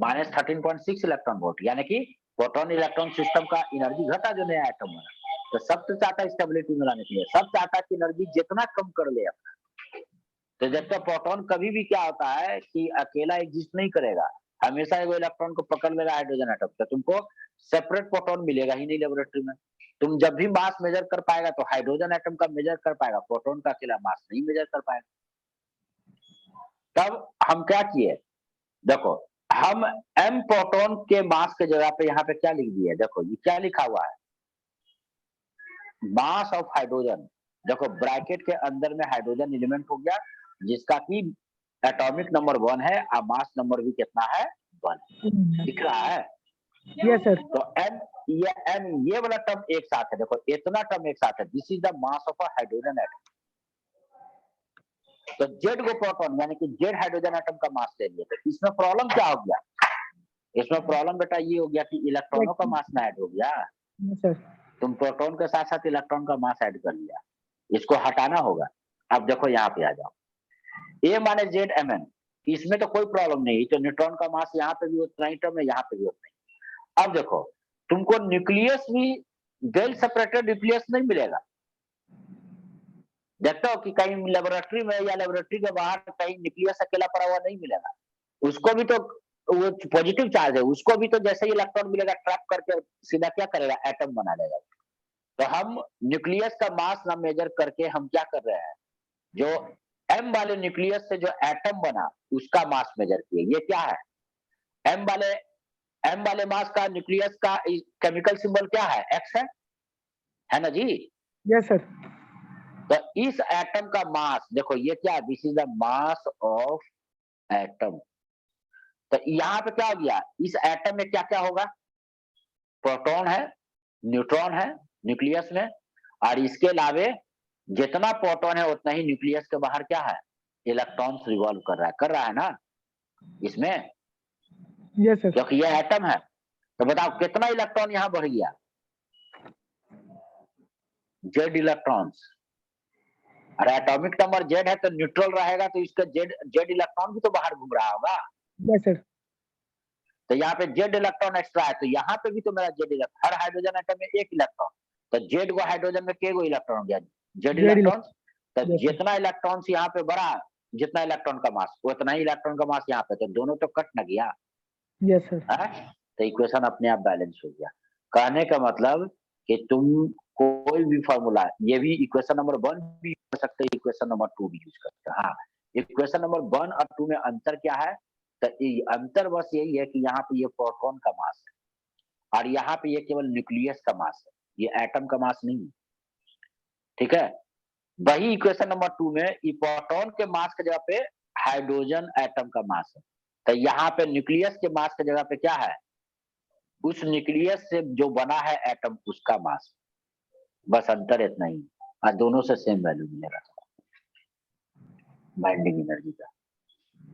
-13.6 इलेक्ट्रॉन वोल्ट, यानी कि प्रोटॉन इलेक्ट्रॉन सिस्टम का एनर्जी घटा जो नया एटम बना। तो सब तो चाहता है स्टेबिलिटी में लाने के लिए, सब चाहता है कि एनर्जी जितना कम कर ले अपना। तो जब तक प्रोटॉन कभी भी क्या होता है कि अकेला एग्जिस्ट नहीं करेगा, हमेशा वो इलेक्ट्रॉन को पकड़ लेगा हाइड्रोजन एटम, तो तुमको सेपरेट प्रोटॉन मिलेगा ही नहीं लेबोरेटरी में। तुम जब भी मास मेजर कर पाएगा तो हाइड्रोजन एटम का मेजर कर पाएगा, प्रोटॉन का अकेला मास नहीं मेजर कर पाएगा। तब हम क्या किए, देखो हम m प्रोटॉन के मास के जगह पे यहाँ पे क्या लिख दिए, देखो ये क्या लिखा हुआ है, मास ऑफ हाइड्रोजन। देखो ब्रैकेट के अंदर में हाइड्रोजन एलिमेंट हो गया, जिसका कि एटॉमिक नंबर 1 है और मास नंबर भी कितना है, 1 दिख रहा है। Yes sir. तो m ये वाला टर्म एक साथ है, देखो इतना टर्म एक साथ है, this is the mass of a hydrogen atom. तो जेड को प्रोटॉन यानी कि जेड हाइड्रोजन एटम का मास ले लिए, तो इसमें प्रॉब्लम क्या हो गया, इसमें प्रॉब्लम बेटा ये हो गया कि इलेक्ट्रॉनों का मास ना ऐड हो गया। सर तुम प्रोटॉन के साथ साथ इलेक्ट्रॉन का मास ऐड कर लिया, इसको हटाना होगा। अब देखो यहाँ पे आ जाओ, ए माने जेड एम एन, इसमें तो कोई प्रॉब्लम नहीं, तो न्यूट्रॉन का मास यहाँ पे भी उतना ही टर्म है, यहाँ पे भी उतना ही। अब देखो तुमको न्यूक्लियस भी वेल सेपरेटेड न्यूक्लियस नहीं मिलेगा। देखते हो कि कहीं लेबोरेटरी में या लेबोरेटरी के बाहर कहीं न्यूक्लियस अकेला पड़ा हुआ नहीं मिलेगा, उसको भी तो वो पॉजिटिव चार्ज है, उसको भी तो जैसे ही इलेक्ट्रॉन मिलेगा ट्रैप करके सीधा क्या करेगा, एटम बना लेगा। तो हम न्यूक्लियस का मास ना मेजर करके हम क्या कर रहे हैं, जो एम वाले न्यूक्लियस से जो एटम बना उसका मास मेजर किए। ये क्या है, एम वाले मास का न्यूक्लियस का केमिकल सिंबल क्या है, एक्स है ना जी। Yes sir. तो इस एटम का मास देखो ये क्या है, this is the mass of atom. तो यहाँ पे क्या हो गया, इस एटम में क्या क्या होगा, प्रोटॉन है, न्यूट्रॉन है न्यूक्लियस में, और इसके अलावे जितना प्रोटॉन है उतना ही न्यूक्लियस के बाहर क्या है, इलेक्ट्रॉन रिवॉल्व कर रहा है ना इसमें, यस सर। क्योंकि ये एटम है। तो बताओ कितना इलेक्ट्रॉन यहाँ बढ़ गया, जेड इलेक्ट्रॉन्स। और एटॉमिक नंबर जेड है तो न्यूट्रल रहेगा, तो इसका जेड इलेक्ट्रॉन भी तो बाहर घूम रहा होगा। Yes sir. तो यहाँ पे जेड इलेक्ट्रॉन एक्स्ट्रा है, तो यहाँ पे भी तो मेरा जेड इलेक्ट्रॉन, हर हाइड्रोजन एटम में एक इलेक्ट्रॉन, तो जेड को हाइड्रोजन में के गो इलेक्ट्रॉन हो गया, जेड इलेक्ट्रॉन। तो जितना इलेक्ट्रॉन यहाँ पे बढ़ा, जितना इलेक्ट्रॉन का मास उतना ही इलेक्ट्रॉन का मास यहाँ पे, तो दोनों तो कट न गया। Yes sir. तो इक्वेशन अपने आप बैलेंस हो गया। कहने का मतलब कि तुम कोई भी फॉर्मूला, ये भी इक्वेशन नंबर 1 भी यूज कर सकते हो, इक्वेशन नंबर 2 भी यूज कर सकते हो। हाँ, इक्वेशन नंबर 1 और 2 में अंतर क्या है, तो अंतर बस यही है कि यहाँ पे ये प्रोटॉन का मास है और यहाँ पे ये केवल न्यूक्लियस का मास है, ये एटम का मास नहीं है। ठीक है, वही इक्वेशन नंबर 2 में प्रोटॉन के मास की जगह पे हाइड्रोजन एटम का मास है, तो यहाँ पे न्यूक्लियस के मास की जगह पे क्या है, उस न्यूक्लियस से जो बना है एटम उसका मास। बस अंतर इतना ही, और दोनों से सेम वैल्यू मिलेगा बाइंडिंग एनर्जी का।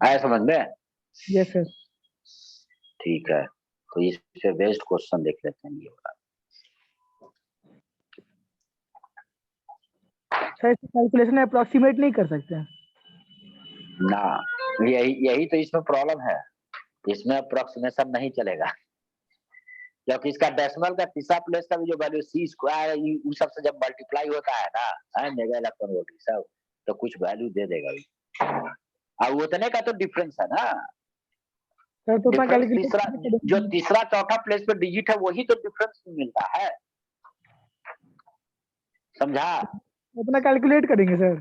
आया समझ में? Yes sir. ठीक है, तो इससे बेस्ड क्वेश्चन देख लेते हैं ये वाला। सर इसका कैलकुलेशन अप्रोक्सीमेट नहीं कर सकते हैं ना, यही तो इसमें प्रॉब्लम है, इसमें अप्रोक्सीमेशन नहीं चलेगा, क्योंकि इसका डेसिमल का तीसरा प्लेस का भी जो वैल्यू सी स्क्वायर उस सब से जब मल्टीप्लाई होता है ना, मेगा इलेक्ट्रॉन वोल्ट सब, तो कुछ वैल्यू दे देगा। अब उतने का तो डिफरेंस है ना, सर, तो उतना डिफरेंस तीसरा, कैलकुलेट जो तीसरा चौथा प्लेस पे डिजिट है वही तो डिफरेंस मिलता है, समझा उतना कैलकुलेट करेंगे सर।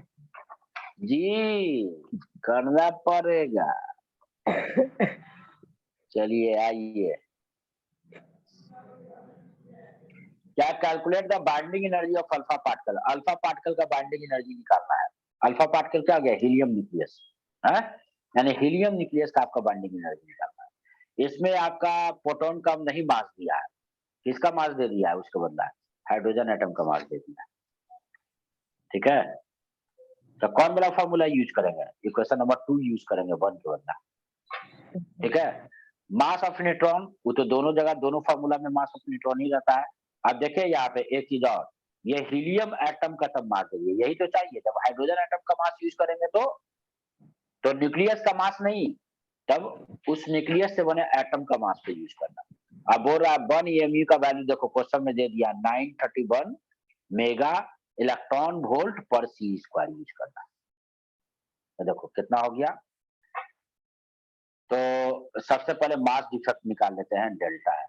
जी, करना पड़ेगा। चलिए आइए, क्या calculate the binding energy of alpha particle, alpha particle का बाइंडिंग एनर्जी निकालना है। अल्फा पार्टिकल क्या गया, हीलियम न्यूक्लियस है, यानी हीलियम न्यूक्लियस का आपका बाइंडिंग एनर्जी निकालना है। इसमें आपका प्रोटॉन का नहीं मास दिया है, किसका मास दे दिया है उसके बदला, हाइड्रोजन एटम का मास दे दिया है। ठीक है, तो कौन वाला फॉर्मूला यूज करेंगे, इक्वेशन नंबर 2 यूज करेंगे 1 के बदला। ठीक है, मास ऑफ न्यूट्रॉन, वो तो दोनों जगह दोनों फॉर्मूला में मास ऑफ न्यूट्रॉन ही रहता है। अब देखिए यहाँ पे एक चीज और, ये हीलियम एटम का तब मास है, यही तो चाहिए। जब हाइड्रोजन एटम का मास यूज करेंगे तो न्यूक्लियस का मास नहीं, तब उस न्यूक्लियस से बने एटम का मास को यूज करना। अब बोल रहा है 1 EMU का वैल्यू देखो क्वेश्चन में दे दिया 931 मेगा इलेक्ट्रॉन वोल्ट पर सी स्क्वायर यूज करना। तो देखो कितना हो गया, तो सबसे पहले मास डिफेक्ट निकाल लेते हैं, डेल्टा है,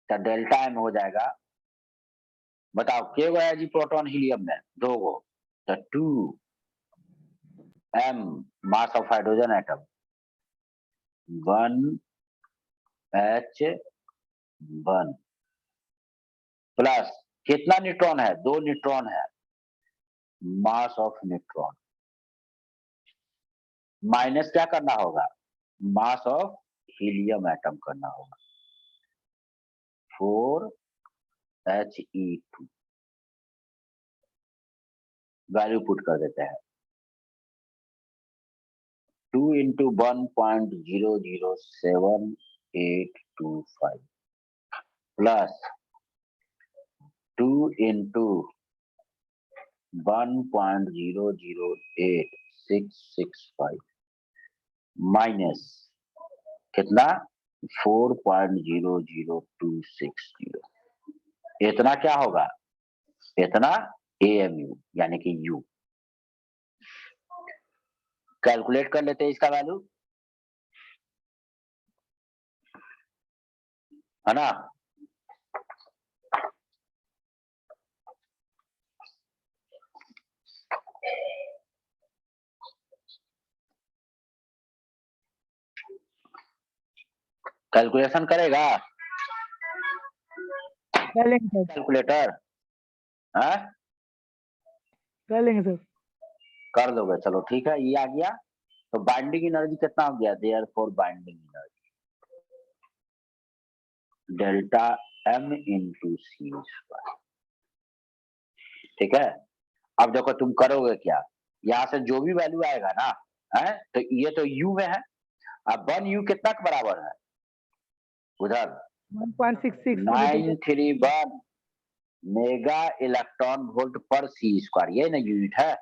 तो डेल्टा एम हो जाएगा, बताओ के गो है जी प्रोटॉन हीलियम में, 2 गो, तो 2 m mass of hydrogen atom, 1 H1 plus कितना न्यूट्रॉन है, 2 न्यूट्रॉन है, मास ऑफ न्यूट्रॉन, माइनस क्या करना होगा, मास ऑफ हीलियम एटम करना होगा, 4He2 वैल्यू पुट कर देते हैं, 2 into 1.007825 प्लस 2 into 1.008665 माइनस कितना 4.00260, इतना क्या होगा, इतना AMU यानी कि U। कैलकुलेट कर लेते हैं इसका वैल्यू, है ना। कैलकुलेशन करेगा कर लेंगे सर, कैलकुलेटर, हाँ कर लेंगे सर। कर दोगे, चलो ठीक है, ये आ गया। तो बाइंडिंग एनर्जी कितना हो गया, therefore binding energy delta M into C square. ठीक है, अब देखो तुम करोगे क्या, यहाँ से जो भी वैल्यू आएगा ना, है तो ये तो U में है, अब 1U कितना के बराबर है, उधर 1.66 931 मेगा इलेक्ट्रॉन वोल्ट पर सी स्क्वायर, ये ना यूनिट है,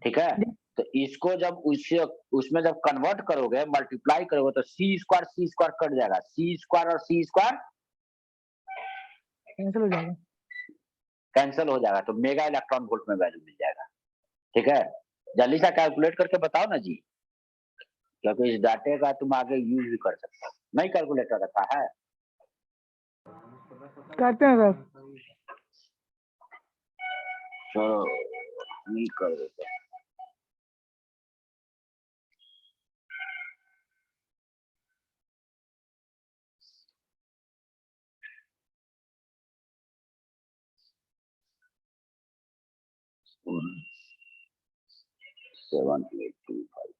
ठीक है। तो इसको जब उसमें जब कन्वर्ट करोगे, मल्टीप्लाई करोगे, तो सी स्क्वायर कट जाएगा, सी स्क्वायर और सी स्क्वायर कैंसिल हो जाएगा। कैंसिल हो जाएगा, तो मेगा इलेक्ट्रॉन वोल्ट में वैल्यू मिल जाएगा। ठीक है, जल्दी से कैलकुलेट करके बताओ ना जी, क्योंकि इस डाटे का तुम आगे यूज भी कर सकते हो। नहीं कैलकुलेटर रखा है, करते हैं सर। चलो नहीं कर देते। सेवन एट टू फाइव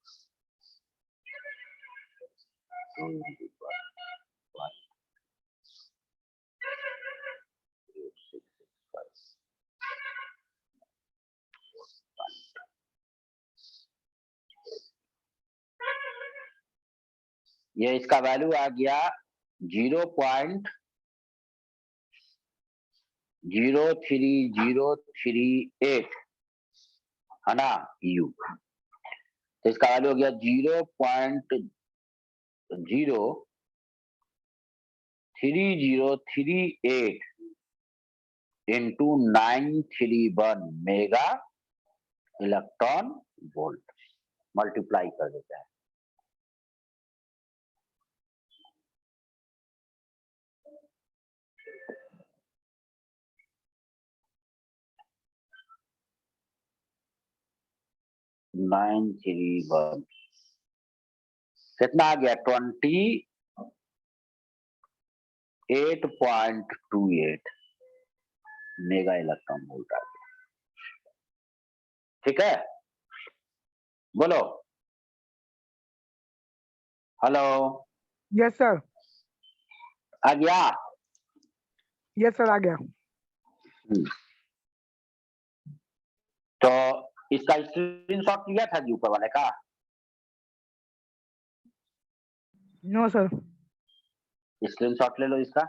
ये इसका वैल्यू आ गया 0.03038, है ना U। तो इसका वैल्यू हो गया 0.03038 into 931 mega electron volt, multiply कर देते हैं। नाइन थ्री वन कितना आ गया 28.28 मेगा इलेक्ट्रॉन वोल्ट आ गया। ठीक है, बोलो। हेलो। Yes sir. आ गया। यस सर, आ गया। तो इसका स्क्रीनशॉट लिया था जी ऊपर वाले का? No sir. स्क्रीनशॉट ले लो इसका।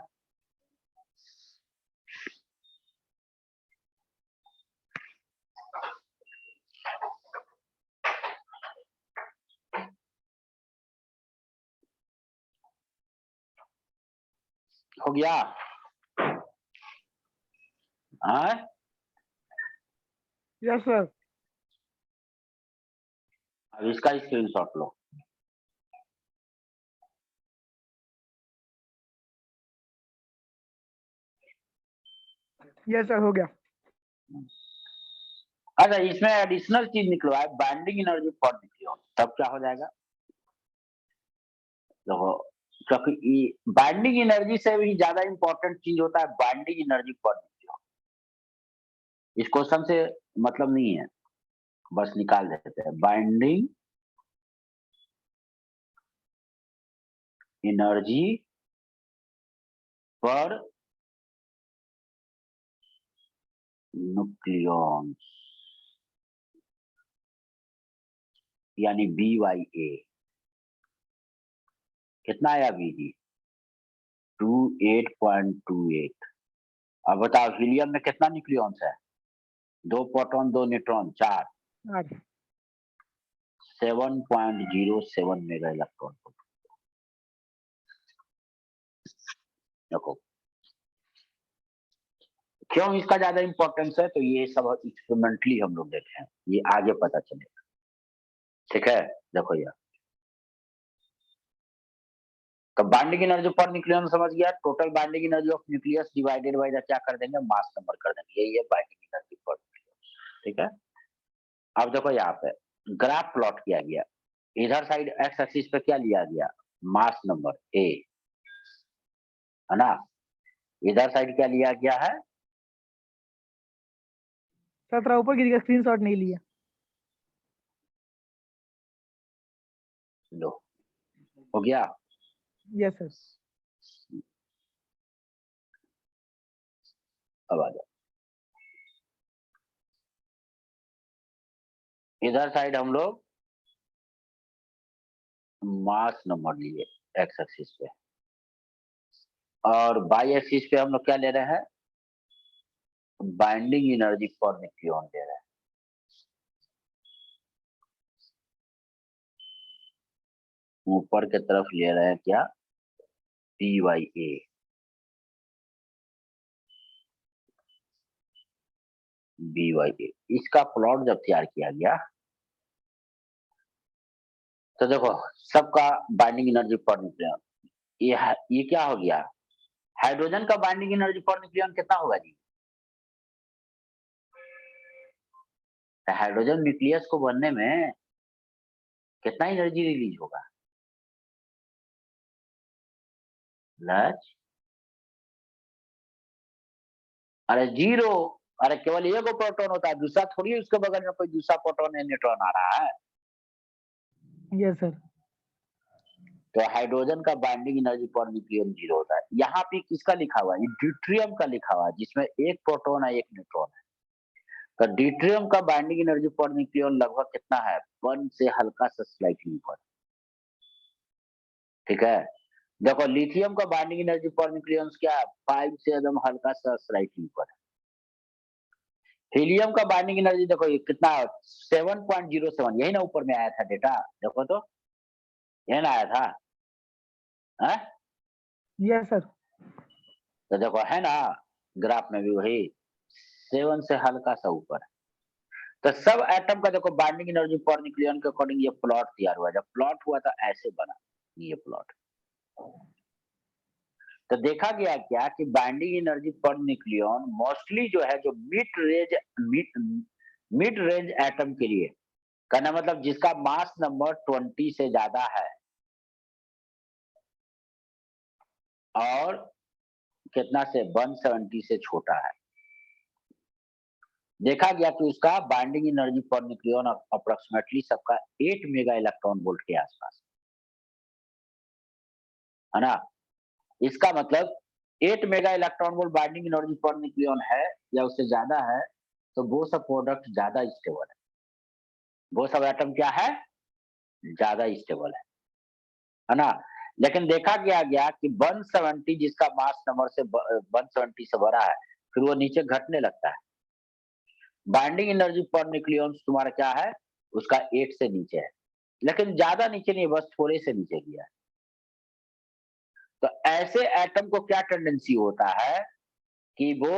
हो गया? हाँ, यस सर। अब इसका स्क्रीनशॉट लो। यस सर, हो गया। अच्छा, इसमें एडिशनल चीज निकलवा है, बाइंडिंग एनर्जी फॉर न्यूक्लियन। तब क्या हो जाएगा? देखो, क्योंकि बाइंडिंग एनर्जी से भी ज्यादा इंपॉर्टेंट चीज होता है बाइंडिंग एनर्जी फॉर न्यूक्लियन। इस क्वेश्चन से मतलब नहीं है, बस निकाल देते हैं। बाइंडिंग एनर्जी पर न्यूक्लियन, यानी BYA कितना आया बीजी? 28.28। अब बताओ हीलियम में कितना न्यूक्लियॉन्स है? 2 प्रोटॉन 2 न्यूट्रॉन 4, 7.07 मेगा इलेक्ट्रॉन। देखो क्यों इसका ज्यादा इंपॉर्टेंस है, तो ये सब एक्सपेरिमेंटली हम लोग देखे हैं, ये आगे पता चलेगा। ठीक है, देखो यार, तो बाइंडिंग एनर्जी पर न्यूक्लियन समझ गया। Total binding energy of nucleus divided by the क्या कर देंगे, मास नंबर कर देंगे। यही है बाइंडिंग एनर्जी पर न्यूक्लियस। ठीक है, अब देखो यहाँ पे ग्राफ प्लॉट किया गया। इधर साइड एक्स एक्सिस पे क्या लिया गया, मास नंबर ए, है ना। इधर साइड क्या लिया गया है, 17 ऊपर गिर गया, स्क्रीनशॉट नहीं लिया। लो, हो गया। Yes sir. अब आ जाओ, इधर साइड हम लोग मास नंबर लिए एक्स एक्सिस पे, और बाई एक्सिस पे हम लोग क्या ले रहे हैं, बाइंडिंग एनर्जी फॉर न्यूक्लियन ले रहे हैं। ऊपर के तरफ ले रहे हैं क्या, BYA। BYA इसका प्लॉट जब तैयार किया गया, तो देखो सबका बाइंडिंग एनर्जी फॉर न्यूक्लियन, ये क्या हो गया, हाइड्रोजन का बाइंडिंग एनर्जी फॉर न्यूक्लियन कितना होगा जी? हाइड्रोजन न्यूक्लियस को बनने में कितना एनर्जी रिलीज होगा, लच? अरे जीरो। अरे केवल एक प्रोटॉन होता है, दूसरा थोड़ी है उसके बगल में कोई दूसरा प्रोटॉन या न्यूट्रॉन आ रहा है। Yes sir. तो हाइड्रोजन का binding energy per nucleon zero होता है। यहाँ पे किसका लिखा हुआ है, ड्यूट्रियम का लिखा हुआ है, जिसमें एक प्रोटॉन है एक न्यूट्रॉन है। तो ड्यूट्रियम का बाइंडिंग एनर्जी पर न्यूक्लियन लगभग कितना है, 1 से हल्का सा स्लाइटली ऊपर। ठीक है, देखो लिथियम का बाइंडिंग एनर्जी पर न्यूक्लियन क्या है, 5 से एकदम हल्का सा स्लाइटली ऊपर है। हीलियम का बाइंडिंग एनर्जी देखो ये कितना, 7.07, यही ना ऊपर में आया था डेटा, देखो तो यही ना आया था, है? Yes sir. तो देखो है ना, ग्राफ में भी वही 7 से हल्का सा ऊपर है। तो सब एटम का देखो बाइंडिंग एनर्जी पर न्यूक्लियन के अकॉर्डिंग ये प्लॉट तैयार हुआ। जब प्लॉट हुआ था ऐसे बना ये प्लॉट। तो देखा गया क्या कि binding energy per nucleon mostly जो है, जो मिड रेंज एटम के लिए, कहना मतलब जिसका मास नंबर 20 से ज्यादा है और कितना से 170 से छोटा है, देखा गया कि उसका binding energy per nucleon approximately सबका 8 मेगा इलेक्ट्रॉन वोल्ट के आसपास है ना। इसका मतलब 8 mega electron volt binding energy per nucleon है या उससे ज्यादा है, तो वो सब प्रोडक्ट ज्यादा स्टेबल है, वो सब एटम क्या है, ज्यादा स्टेबल है ना। लेकिन देखा गया कि 170 जिसका मास नंबर से 170 से बड़ा है, फिर वो नीचे घटने लगता है। बाइंडिंग एनर्जी पर न्यूक्लियन तुम्हारा क्या है, उसका 8 से नीचे है, लेकिन ज्यादा नीचे नहीं, बस थोड़े से नीचे गया है। तो ऐसे एटम को क्या टेंडेंसी होता है कि वो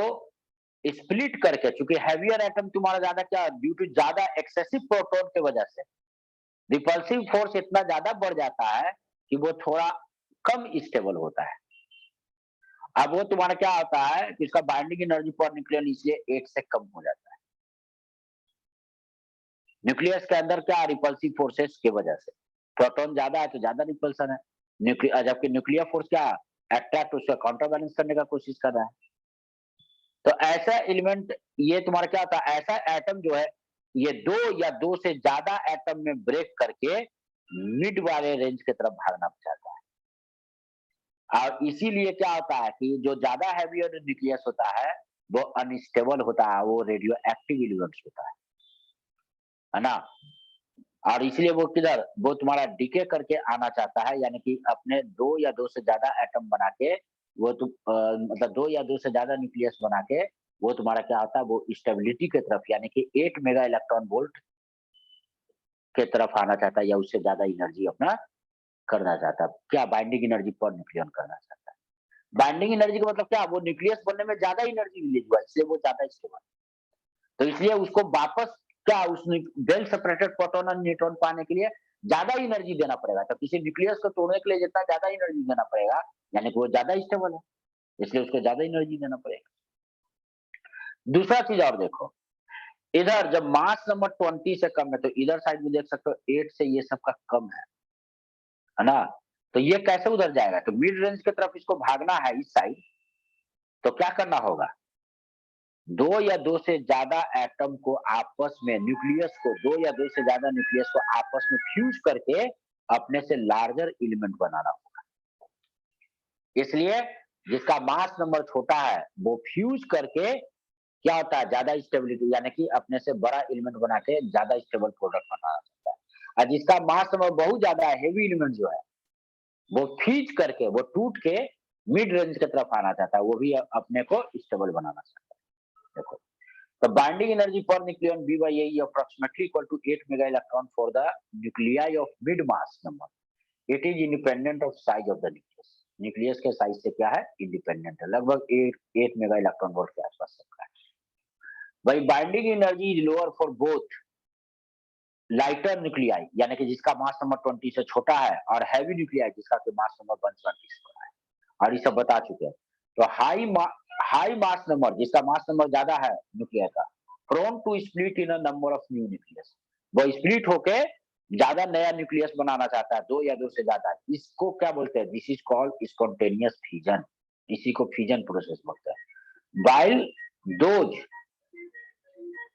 स्प्लिट करके, चूंकि हैवियर एटम तुम्हारा ज्यादा क्या, ड्यू टू ज्यादा एक्सेसिव प्रोटॉन की वजह से रिपल्सिव फोर्स इतना ज्यादा बढ़ जाता है कि वो थोड़ा कम स्टेबल होता है। अब वो तुम्हारा क्या होता है कि इसका बाइंडिंग एनर्जी पर न्यूक्लियन इसलिए 8 से कम हो जाता है। न्यूक्लियस के अंदर क्या, रिपल्सिव फोर्सेस की वजह से प्रोटॉन ज्यादा है तो ज्यादा रिपल्सन है, जबकि न्यूक्लियर फोर्स क्या, अट्रैक्ट उसका काउंटर बैलेंस करने का कोशिश कर रहा है। तो ऐसा एलिमेंट, ये तुम्हारा क्या होता है, ऐसा एटम जो है ये 2 या 2 से ज्यादा एटम में ब्रेक करके मिड वाले रेंज की तरफ भागना चाहता है। और इसीलिए क्या होता है कि जो ज्यादा हैवी न्यूक्लियस होता है वो अनस्टेबल होता है, वो रेडियो एक्टिव एलिमेंट्स होता है ना। और इसलिए वो किधर, वो तुम्हारा डीके करके आना चाहता है, यानी कि अपने 2 या 2 से ज्यादा एटम बना के वो मतलब 2 या 2 से ज्यादा न्यूक्लियस बना के वो तुम्हारा क्या होता है, वो स्टेबिलिटी की तरफ, यानी कि 8 मेगा इलेक्ट्रॉन वोल्ट के तरफ आना चाहता है, या उससे ज्यादा एनर्जी अपना करना चाहता है। क्या, बाइंडिंग एनर्जी पर न्यूक्लियन करना चाहता है। बाइंडिंग एनर्जी का मतलब क्या, वो न्यूक्लियस बनने में ज्यादा एनर्जी रिलीज हुआ, इसलिए वो ज्यादा स्टेबल। तो इसलिए उसको वापस क्या, उस वेल सेपरेटेड प्रोटॉन और न्यूट्रॉन पाने के लिए ज्यादा एनर्जी देना पड़ेगा। तो किसी न्यूक्लियस को तोड़ने के लिए जितना ज्यादा एनर्जी देना पड़ेगा, यानी कि वो ज्यादा स्टेबल है, इसलिए उसको ज्यादा एनर्जी देना पड़ेगा। दूसरा चीज और देखो, इधर जब मास नंबर 20 से कम है तो इधर साइड में देख सकते हो 8 से ये सबका कम है ना। तो ये कैसे उधर जाएगा, तो मिड रेंज की तरफ इसको भागना है इस साइड, तो क्या करना होगा, 2 या 2 से ज्यादा एटम को आपस में, न्यूक्लियस को 2 या 2 से ज्यादा न्यूक्लियस को आपस में फ्यूज करके अपने से लार्जर एलिमेंट बनाना होगा। इसलिए जिसका मास नंबर छोटा है वो फ्यूज करके क्या होता है, ज्यादा स्टेबिलिटी, यानी कि अपने से बड़ा एलिमेंट बना के ज्यादा स्टेबल प्रोडक्ट बनाना चाहता है। और जिसका मास नंबर बहुत ज्यादा है, हेवी एलिमेंट जो है, वो फ्यूज करके, वो टूट के मिड रेंज की तरफ आना चाहता है, वो भी अपने को स्टेबल बनाना चाहता है। देखो, the binding energy per nucleon B by AE approximately equal to 8 mega electron for the nuclei of mid mass number. It is independent of size of the nucleus. Nucleus के साइज से क्या है, independent है, लगभग 8 mega electron volt के आसपास सबका है। भाई binding energy is lower for both lighter nuclei, यानी कि जिसका मास नंबर 20 से छोटा है, और हैवी न्यूक्लियाई जिसका मास नंबर 120 से बड़ा है, और ये सब बता चुके हैं। तो हाई मास नंबर, जिसका मास नंबर ज्यादा है न्यूक्लियर का, prone to split in a number of new nucleus, वो स्प्लिट होके ज्यादा नया न्यूक्लियस बनाना चाहता है, 2 या 2 से ज्यादा। इसको क्या बोलते हैं, this is called spontaneous fission, इसी को फिजन प्रोसेस बोलते हैं। वाइल दोज,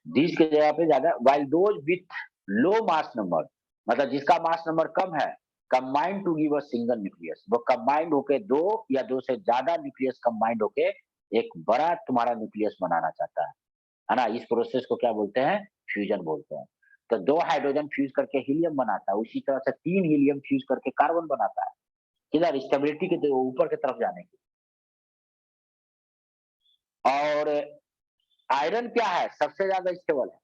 दिस के जगह पे ज्यादा, while those with low mass number, मतलब जिसका मास नंबर कम है, combined to give a single nucleus, वो कंबाइंड होके 2 या 2 से ज्यादा न्यूक्लियस कंबाइंड होके एक बड़ा तुम्हारा न्यूक्लियस बनाना चाहता है ना। इस प्रोसेस को क्या बोलते हैं, फ्यूजन बोलते हैं। तो 2 हाइड्रोजन फ्यूज करके हीलियम बनाता है, उसी तरह से 3 हीलियम फ्यूज करके कार्बन बनाता है, किधर, स्टेबिलिटी के ऊपर की तरफ जाने की। और आयरन क्या है, सबसे ज्यादा स्टेबल है।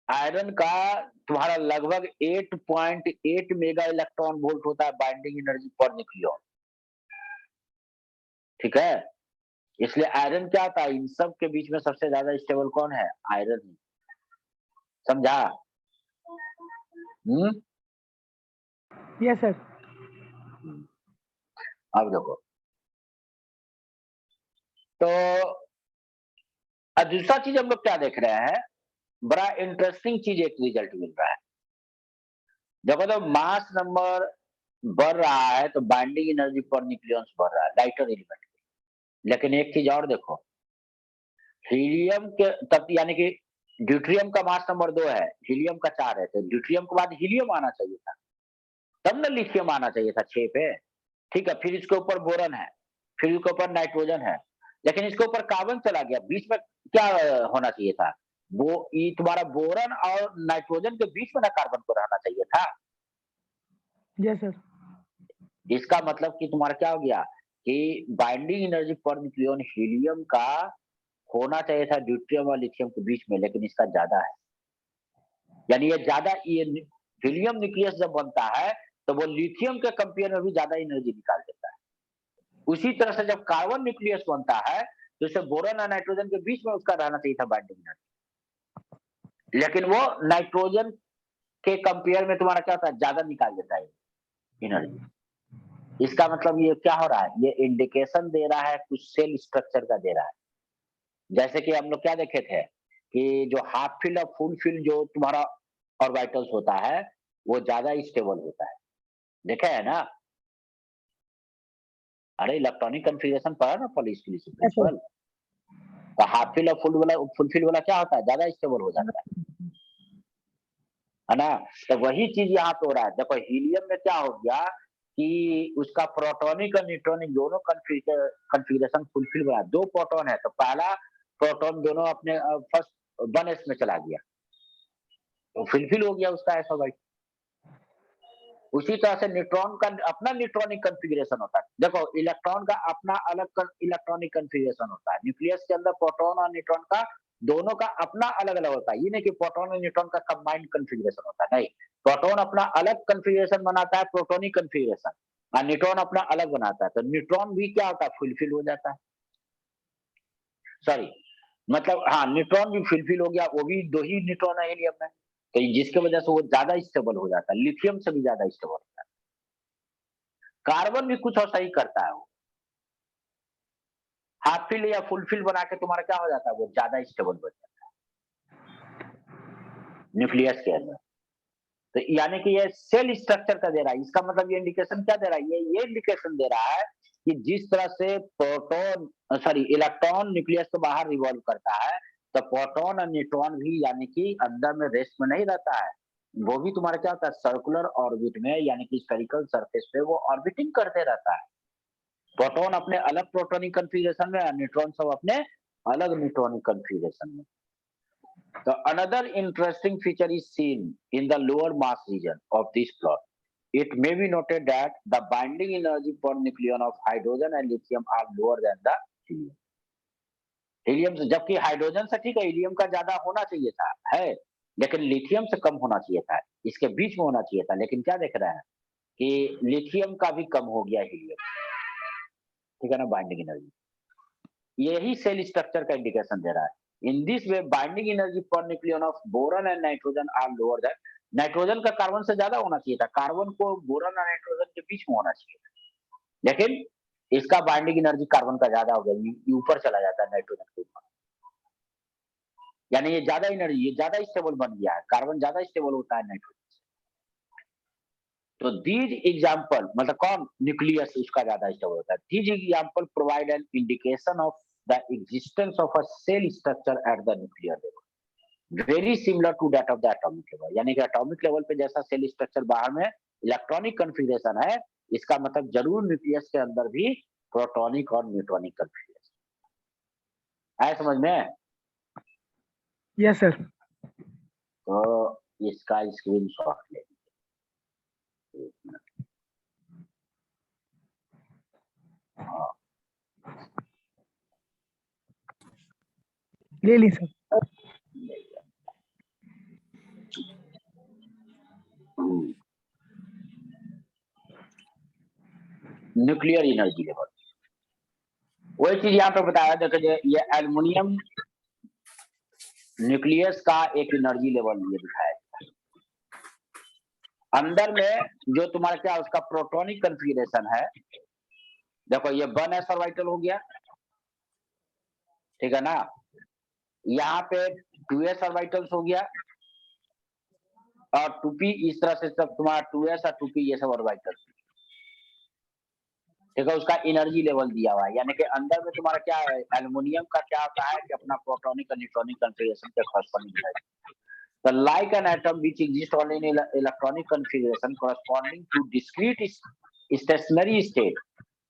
आयरन का तुम्हारा लगभग 8.8 मेगा इलेक्ट्रॉन वोल्ट होता है बाइंडिंग एनर्जी पर न्यूक्लियन, ठीक है। इसलिए आयरन क्या होता है, इन सब के बीच में सबसे ज्यादा स्टेबल कौन है, आयरन ही, समझा। Yes sir. अब देखो, तो अब दूसरा चीज हम लोग क्या देख रहे हैं, बड़ा इंटरेस्टिंग चीज एक रिजल्ट मिल रहा है। देखो, तो मास नंबर बढ़ रहा है तो बाइंडिंग एनर्जी पर न्यूक्लियंस बढ़ रहा है लाइटर एलिमेंट। लेकिन एक चीज और देखो, हीलियम के तब यानी कि ड्यूट्रियम का मास नंबर 2 है, हीलियम का 4 है, तो ड्यूट्रियम के बाद हीलियम आना चाहिए था, तब ना लिथियम आना चाहिए था 6 पे। ठीक है, फिर इसके ऊपर बोरन है, फिर इसके ऊपर नाइट्रोजन है, लेकिन इसके ऊपर कार्बन चला गया, बीच में क्या होना चाहिए था? वो ये तुम्हारा बोरन और नाइट्रोजन के बीच में ना कार्बन को रहना चाहिए था। Yes sir. इसका मतलब कि तुम्हारा क्या हो गया कि binding energy per nucleon helium का होना चाहिए था ड्यूट्रियम और लिथियम के बीच में, लेकिन इसका ज्यादा है। यानी ये ज्यादा ये हीलियम न्यूक्लियस जब बनता है तो वो लिथियम के कंपेयर में भी ज्यादा एनर्जी निकाल देता है। उसी तरह से जब कार्बन न्यूक्लियस बनता है तो इसे बोरन और नाइट्रोजन के बीच में उसका रहना चाहिए था बाइंडिंग एनर्जी, लेकिन वो नाइट्रोजन के कंपेयर में तुम्हारा क्या होता है, ज्यादा निकाल देता है एनर्जी। इसका मतलब ये क्या हो रहा है, ये इंडिकेशन दे रहा है कुछ सेल स्ट्रक्चर का दे रहा है। जैसे कि हम लोग क्या देखे थे कि जो हाफ फील्ड और फुल फील्ड जो तुम्हारा ऑर्बिटल्स होता है वो ज्यादा स्टेबल होता है, देखा है ना? अरे इलेक्ट्रॉनिक कॉन्फ़िगरेशन पढ़ा ना पॉलिश के लिए प्रिंसिपल। तो हाफ फील्ड और फुल फील्ड वाला क्या होता है, ज्यादा स्टेबल हो जाता है ना? तो वही चीज यहाँ पे हो रहा है। देखो हीलियम में क्या हो गया कि उसका प्रोटॉनिक और न्यूट्रॉनिक दोनों कॉन्फ़िगरेशन फुलफिल हुआ। 2 प्रोटॉन है तो पहला प्रोटॉन दोनों अपने फर्स्ट 1s में चला गया, तो फुलफिल हो गया उसका ऐसा भाई। उसी तरह से न्यूट्रॉन का अपना न्यूट्रॉनिक कॉन्फ़िगरेशन होता है। देखो इलेक्ट्रॉन का अपना अलग इलेक्ट्रॉनिक कॉन्फ़िगरेशन होता है। न्यूक्लियस के अंदर प्रोटॉन और न्यूट्रॉन का दोनों का अपना अलग-अलग होता है। ये नहीं कि प्रोटॉन और न्यूट्रॉन का कंबाइंड कॉन्फ़िगरेशन होता है, नहीं। प्रोटॉन अपना अलग कॉन्फ़िगरेशन बनाता है, प्रोटॉनिक कॉन्फ़िगरेशन, और न्यूट्रॉन अपना अलग बनाता है। तो न्यूट्रॉन भी क्या होता है, फुलफिल हो जाता है। सॉरी, मतलब हाँ, न्यूट्रॉन भी फुलफिल हो गया, वो भी 2 ही न्यूट्रॉन है हीलियम में। तो जिसकी वजह से वो ज्यादा स्टेबल हो जाता है, लिथियम से भी ज्यादा स्टेबल होता है। कार्बन भी कुछ ऐसा ही करता है वो। हाफ फील्ड या फुल फील्ड बना के तुम्हारा क्या हो जाता है, वो ज्यादा स्टेबल बन जाता है न्यूक्लियस के अंदर। तो यानी कि ये सेल स्ट्रक्चर का दे रहा है। इसका मतलब ये इंडिकेशन क्या दे रहा है, ये इंडिकेशन दे रहा है कि जिस तरह से प्रोटॉन सॉरी इलेक्ट्रॉन न्यूक्लियस के बाहर रिवॉल्व करता है, तो प्रोटॉन और न्यूट्रॉन भी यानी कि अंदर में रेस्ट में नहीं रहता है। वो भी तुम्हारा क्या होता है, सर्कुलर ऑर्बिट में यानी कि स्फेरिकल सरफेस पे वो ऑर्बिटिंग करते रहता है। प्रोटॉन अपने अलग प्रोटॉनिक कॉन्फ़िगरेशन में और न्यूट्रॉन सब अपने अलग न्यूट्रॉनिक कॉन्फ़िगरेशन में। So another interesting feature is seen in the lower mass region of this plot. It may be noted that the binding energy per nucleon of hydrogen and lithium are lower than the helium. Helium से, जबकि hydrogen से ठीक है helium का ज्यादा होना चाहिए था है, लेकिन लिथियम से कम होना चाहिए था, इसके बीच में होना चाहिए था। लेकिन क्या देख रहे हैं कि लिथियम का भी कम हो गया हीलियम, ठीक है ना, बाइंडिंग एनर्जी। यही सेल स्ट्रक्चर का इंडिकेशन दे रहा है। In this way, binding energy per nucleon of boron and nitrogen are lower than nitrogen का कार्बन से ज्यादा होना चाहिए था, कार्बन को बोरन और नाइट्रोजन के बीच में होना चाहिए था, लेकिन इसका बाइंडिंग एनर्जी कार्बन का ज्यादा हो गया, ये ऊपर चला जाता है नाइट्रोजन के ऊपर। यानी ये ज्यादा एनर्जी, ये ज्यादा स्टेबल बन गया है, कार्बन ज्यादा स्टेबल होता है नाइट्रोजन से। तो दीज एग्जाम्पल मतलब कौन, न्यूक्लियस उसका ज्यादा स्टेबल होता है। These example provide an indication of the existence of a cell structure at the nuclear level very similar to that of the atomic level। यानी कि एटॉमिक लेवल पे जैसा सेल स्ट्रक्चर बाहर में इलेक्ट्रॉनिक कॉन्फ़िगरेशन है, इसका मतलब जरूर न्यूक्लियस के अंदर भी प्रोटॉनिक और न्यूट्रॉनिक कॉन्फ़िगरेशन आया समझ में? Yes sir. तो इसका स्क्रीनशॉट ले हाँ, ले ली सर। न्यूक्लियर एनर्जी लेवल वही चीज यहाँ पे बताया। देखिए ये एल्युमिनियम न्यूक्लियस का एक एनर्जी लेवल ये दिखाया अंदर में जो तुम्हारा क्या उसका प्रोटॉनिक कॉन्फ़िगरेशन है। देखो ये 1s ऑर्बिटल हो गया, ठीक है ना, यहाँ पे 2s ऑर्बिटल्स हो गया और 2p, इस तरह से सब तुम्हारा 2s और 2p ये सब ऑर्बिटल। ठीक है, उसका एनर्जी लेवल दिया हुआ है, यानी कि अंदर में तुम्हारा क्या है, एल्युमिनियम का क्या होता है कि अपना प्रोटॉनिक और न्यूट्रॉनिक कॉन्फ़िगरेशन के कॉरस्पॉन्डिंग है। The like an atom which exists only in electronic configuration corresponding to discrete stationary state,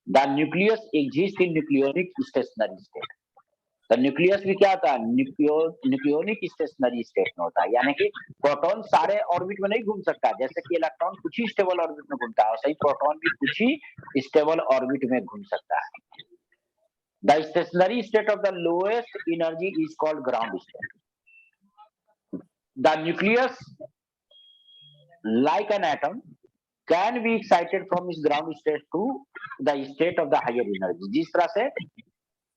the nucleus exists in nucleonic stationary state. तो न्यूक्लियस भी क्या होता है, न्यूक्लियोनिक स्टेशनरी स्टेट में होता है, यानी कि प्रोटॉन सारे ऑर्बिट में नहीं घूम सकता, जैसे कि इलेक्ट्रॉन कुछ ही स्टेबल ऑर्बिट में घूमता है, और सही प्रोटॉन भी कुछ ही स्टेबल ऑर्बिट में घूम सकता है। The stationery state of the lowest energy is called ground state. The nucleus like an atom can be excited from its ground state to the state of the higher energy। जिस तरह से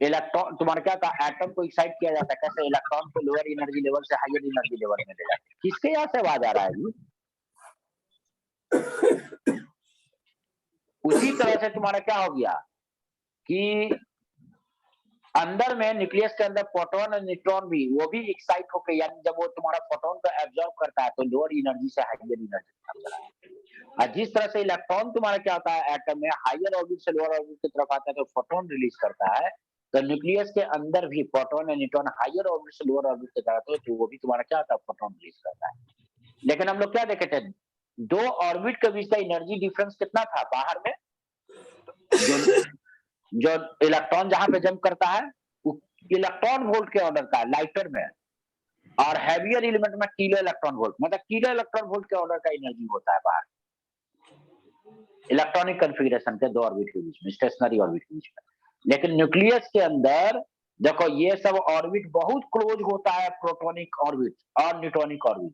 electron तुम्हारा क्या था, atom को excite किया जाता है, कैसे इलेक्ट्रॉन को लोअर एनर्जी लेवल से हायर एनर्जी लेवल में ले जाते हैं। किसके यहाँ से आवाज आ रहा है जी? उसी तरह से तुम्हारा क्या हो गया कि अंदर में न्यूक्लियस के अंदर प्रोटॉन और न्यूट्रॉन भी वो भी एक्साइट होकर, यानी जब वो तुम्हारा प्रोटॉन को एब्जॉर्ब करता है तो लोअर एनर्जी से हायर एनर्जी तरफ चला है। और जिस तरह से इलेक्ट्रॉन तुम्हारा क्या होता है, एटम में हायर ऑर्बिट से लोअर ऑर्बिट की तरफ आता है तो फोटोन रिलीज करता है, तो न्यूक्लियस के अंदर भी प्रोटॉन और न्यूट्रॉन हायर ऑर्बिट से लोअर ऑर्बिट की तरफ तो वो भी तुम्हारा क्या होता है, फोटोन रिलीज करता है। लेकिन हम लोग क्या देखे थे, दो ऑर्बिट के बीच का एनर्जी डिफरेंस कितना था बाहर में, जो इलेक्ट्रॉन जहां पे जंप करता है इलेक्ट्रॉन वोल्ट के ऑर्डर का लाइटर में, और हैवियर एलिमेंट में किलो इलेक्ट्रॉन वोल्ट, मतलब किलो इलेक्ट्रॉन वोल्ट के ऑर्डर का एनर्जी होता है बाहर इलेक्ट्रॉनिक कॉन्फ़िगरेशन के दो ऑर्बिट के बीच में, स्टेशनरी ऑर्बिट के बीच में। लेकिन न्यूक्लियस के अंदर देखो ये सब ऑर्बिट बहुत क्लोज होता है, प्रोटॉनिक ऑर्बिट और न्यूट्रॉनिक ऑर्बिट,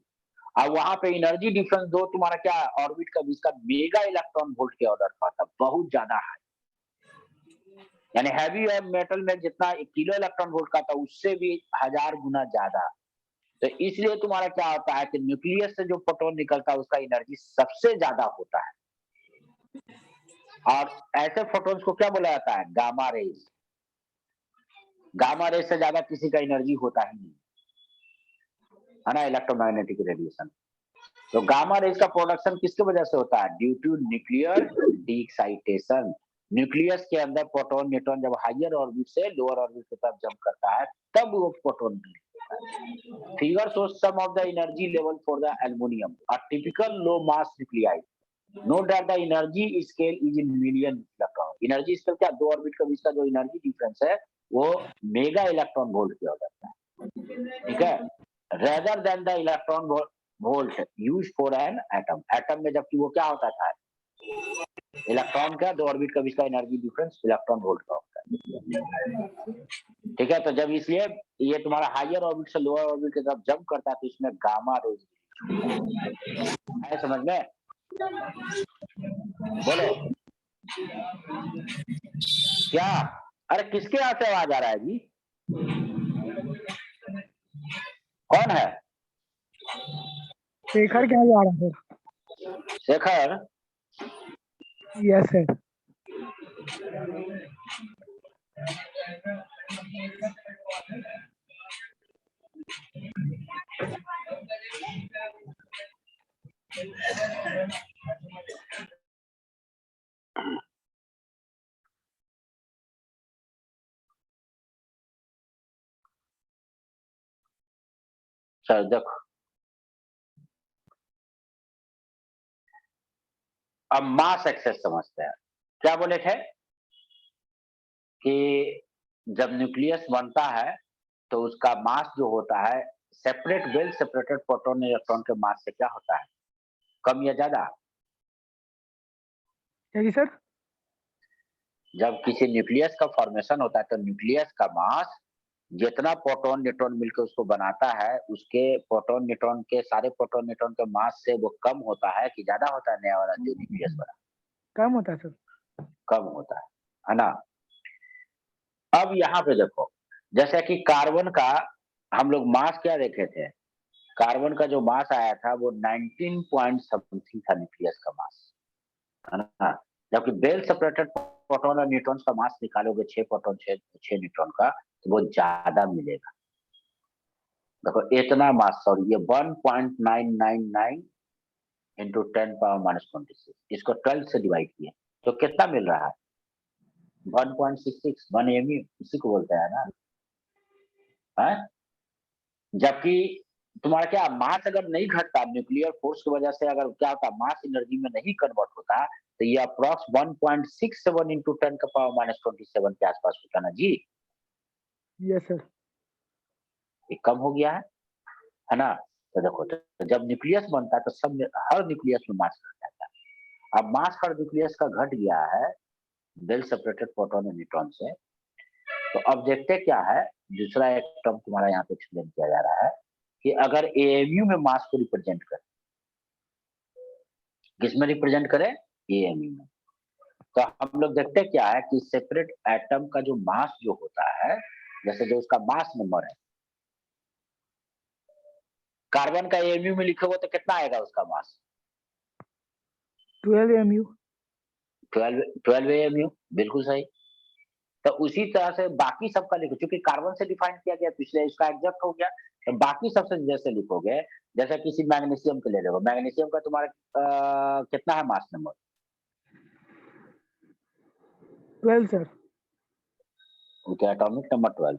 और वहां पे एनर्जी डिफरेंस दो तुम्हारा क्या ऑर्बिट का बीच का मेगा इलेक्ट्रॉन वोल्ट के ऑर्डर का था, बहुत ज्यादा है। यानी हैवी मेटल में जितना किलो इलेक्ट्रॉन वोल्ट का था उससे भी 1000 गुना ज्यादा। तो इसलिए तुम्हारा क्या होता है कि न्यूक्लियस से जो प्रोटॉन निकलता है उसका एनर्जी सबसे ज्यादा होता है, और ऐसे फोटोन्स को क्या बोला जाता है, गामा रेज। गामा रेज से ज्यादा किसी का एनर्जी होता ही नहीं है ना, इलेक्ट्रोमैग्नेटिक रेडिएशन। तो गामा रेज का प्रोडक्शन किसकी वजह से होता है, ड्यू टू न्यूक्लियर डीएक्साइटेशन। न्यूक्लियस के अंदर प्रोटॉन न्यूट्रॉन जब हायर ऑर्बिट से लोअर ऑर्बिट की तरफ जंप करता है तब वो proton figure shows some of the energy level for the aluminum, a typical low mass nuclei. Note that the energy scale is in million electron. Energy scale क्या, दो orbit के बीच का जो एनर्जी डिफरेंस है वो मेगा इलेक्ट्रॉन वोल्ट किया जाता है, ठीक है, rather than the electron volt used for an atom. Atom में जबकि वो क्या होता था, इलेक्ट्रॉन का दो ऑर्बिट के बीच का एनर्जी डिफरेंस इलेक्ट्रॉन वोल्ट का होता है, ठीक है। तो जब इसलिए ये तुम्हारा हायर ऑर्बिट से लोअर ऑर्बिट की तरफ जंप करता है तो इसमें गामा रेज है, समझ में? बोलो क्या, अरे किसके यहाँ से आवाज आ रहा है जी, कौन है? शेखर क्या जा रहा है? Shekhar, yes sir. सर देखो अब मास एक्सेस समझते हैं। क्या बोले थे कि जब न्यूक्लियस बनता है तो उसका मास जो होता है separate well separated proton electron के मास से क्या होता है, कम या ज्यादा? जी सर। जब किसी न्यूक्लियस का फॉर्मेशन होता है तो न्यूक्लियस का मास जितना प्रोटॉन न्यूट्रॉन मिलकर उसको बनाता है उसके प्रोटॉन न्यूट्रॉन के सारे प्रोटॉन न्यूट्रॉन के मास से वो कम होता है कि ज्यादा होता है, नया वाला जो न्यूक्लियस बना? कम होता है सर। कम होता है ना। अब यहाँ पे देखो जैसे कि कार्बन का हम लोग मास क्या देखे थे, कार्बन का जो मास आया था वो 19 पॉइंट समथिंग था न्यूक्लियस का मास, है ना। जबकि वेल सेपरेटेड प्रोटॉन और न्यूट्रॉन का मास निकालोगे 6 प्रोटॉन 6 न्यूट्रॉन का तो वो ज्यादा मिलेगा। देखो इतना मास, सॉरी ये 1.999 इंटू 10⁻⁻26, इसको 12 से डिवाइड किए तो कितना मिल रहा है, 1.66 1 AMU इसी को बोलते हैं ना। है? जबकि तुम्हारा क्या मास अगर नहीं घटता न्यूक्लियर फोर्स की वजह से, अगर क्या होता मास एनर्जी में नहीं कन्वर्ट होता, तो ये अप्रॉक्स 1.67 इंटू 10⁻27 के आसपास होता ना जी। Yes sir. ये कम हो गया है ना। तो देखो, तो जब न्यूक्लियस बनता है तो सब हर न्यूक्लियस में मास घट जाता है। अब मास हर न्यूक्लियस का घट गया है वेल सेपरेटेड प्रोटॉन और न्यूट्रॉन से। तो अब देखते क्या है, दूसरा एक टर्म तुम्हारा यहाँ पे एक्सप्लेन किया जा रहा है कि अगर एएमयू में मास को रिप्रेजेंट करें, किसमें रिप्रेजेंट करें? एएमयू में। तो हम लोग देखते क्या है कि सेपरेट एटम का जो मास जो होता है, जैसे जो उसका मास नंबर है, कार्बन का एएमयू में लिखे हुआ तो कितना आएगा उसका मास? 12 AMU। 12 एएमयू, बिल्कुल सही। तो उसी तरह से बाकी सबका लिखो, क्योंकि कार्बन से डिफाइन किया गया पिछले, इसका एग्जैक्ट हो गया। तो बाकी सबसे जैसे लिखोगे, जैसे किसी मैग्नीशियम के ले लो, मैग्नीशियम का तुम्हारा कितना है मास नंबर? 12 सर। उनके एटॉमिक नंबर 12।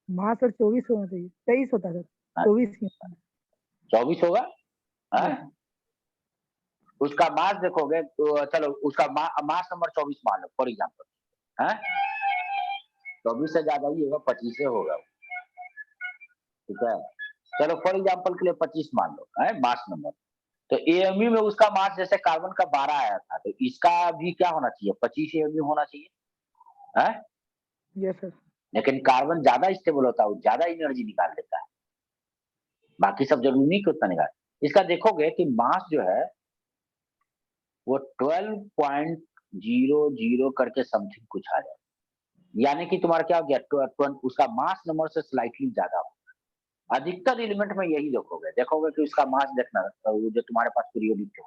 मास सर 24 होना चाहिए, 23 होता है सर, 24 ही। 24 होगा। उसका मास देखोगे तो चलो उसका मास नंबर 24 मान लो फॉर एग्जाम्पल है। 24 से ज्यादा ही होगा, 25 से होगा, ठीक है। चलो फॉर एग्जाम्पल के लिए 25 मान लो है मास नंबर। तो एएमयू में उसका मास जैसे कार्बन का 12 आया था, तो इसका भी क्या होना चाहिए? 25 एएमयू होना चाहिए है। Yes sir. लेकिन कार्बन ज्यादा स्टेबल होता है, वो ज्यादा एनर्जी निकाल देता है, बाकी सब जरूरी नहीं कि उतना निकाल। इसका देखोगे कि मास जो है वो 12.00 करके समथिंग कुछ आ जाए, यानी कि तुम्हारा क्या हो गया, उसका मास नंबर से स्लाइटली ज्यादा हो। अधिकतर एलिमेंट में यही देखोगे कि उसका मास देखना, तो वो जो तुम्हारे पास पीरियोडिक है,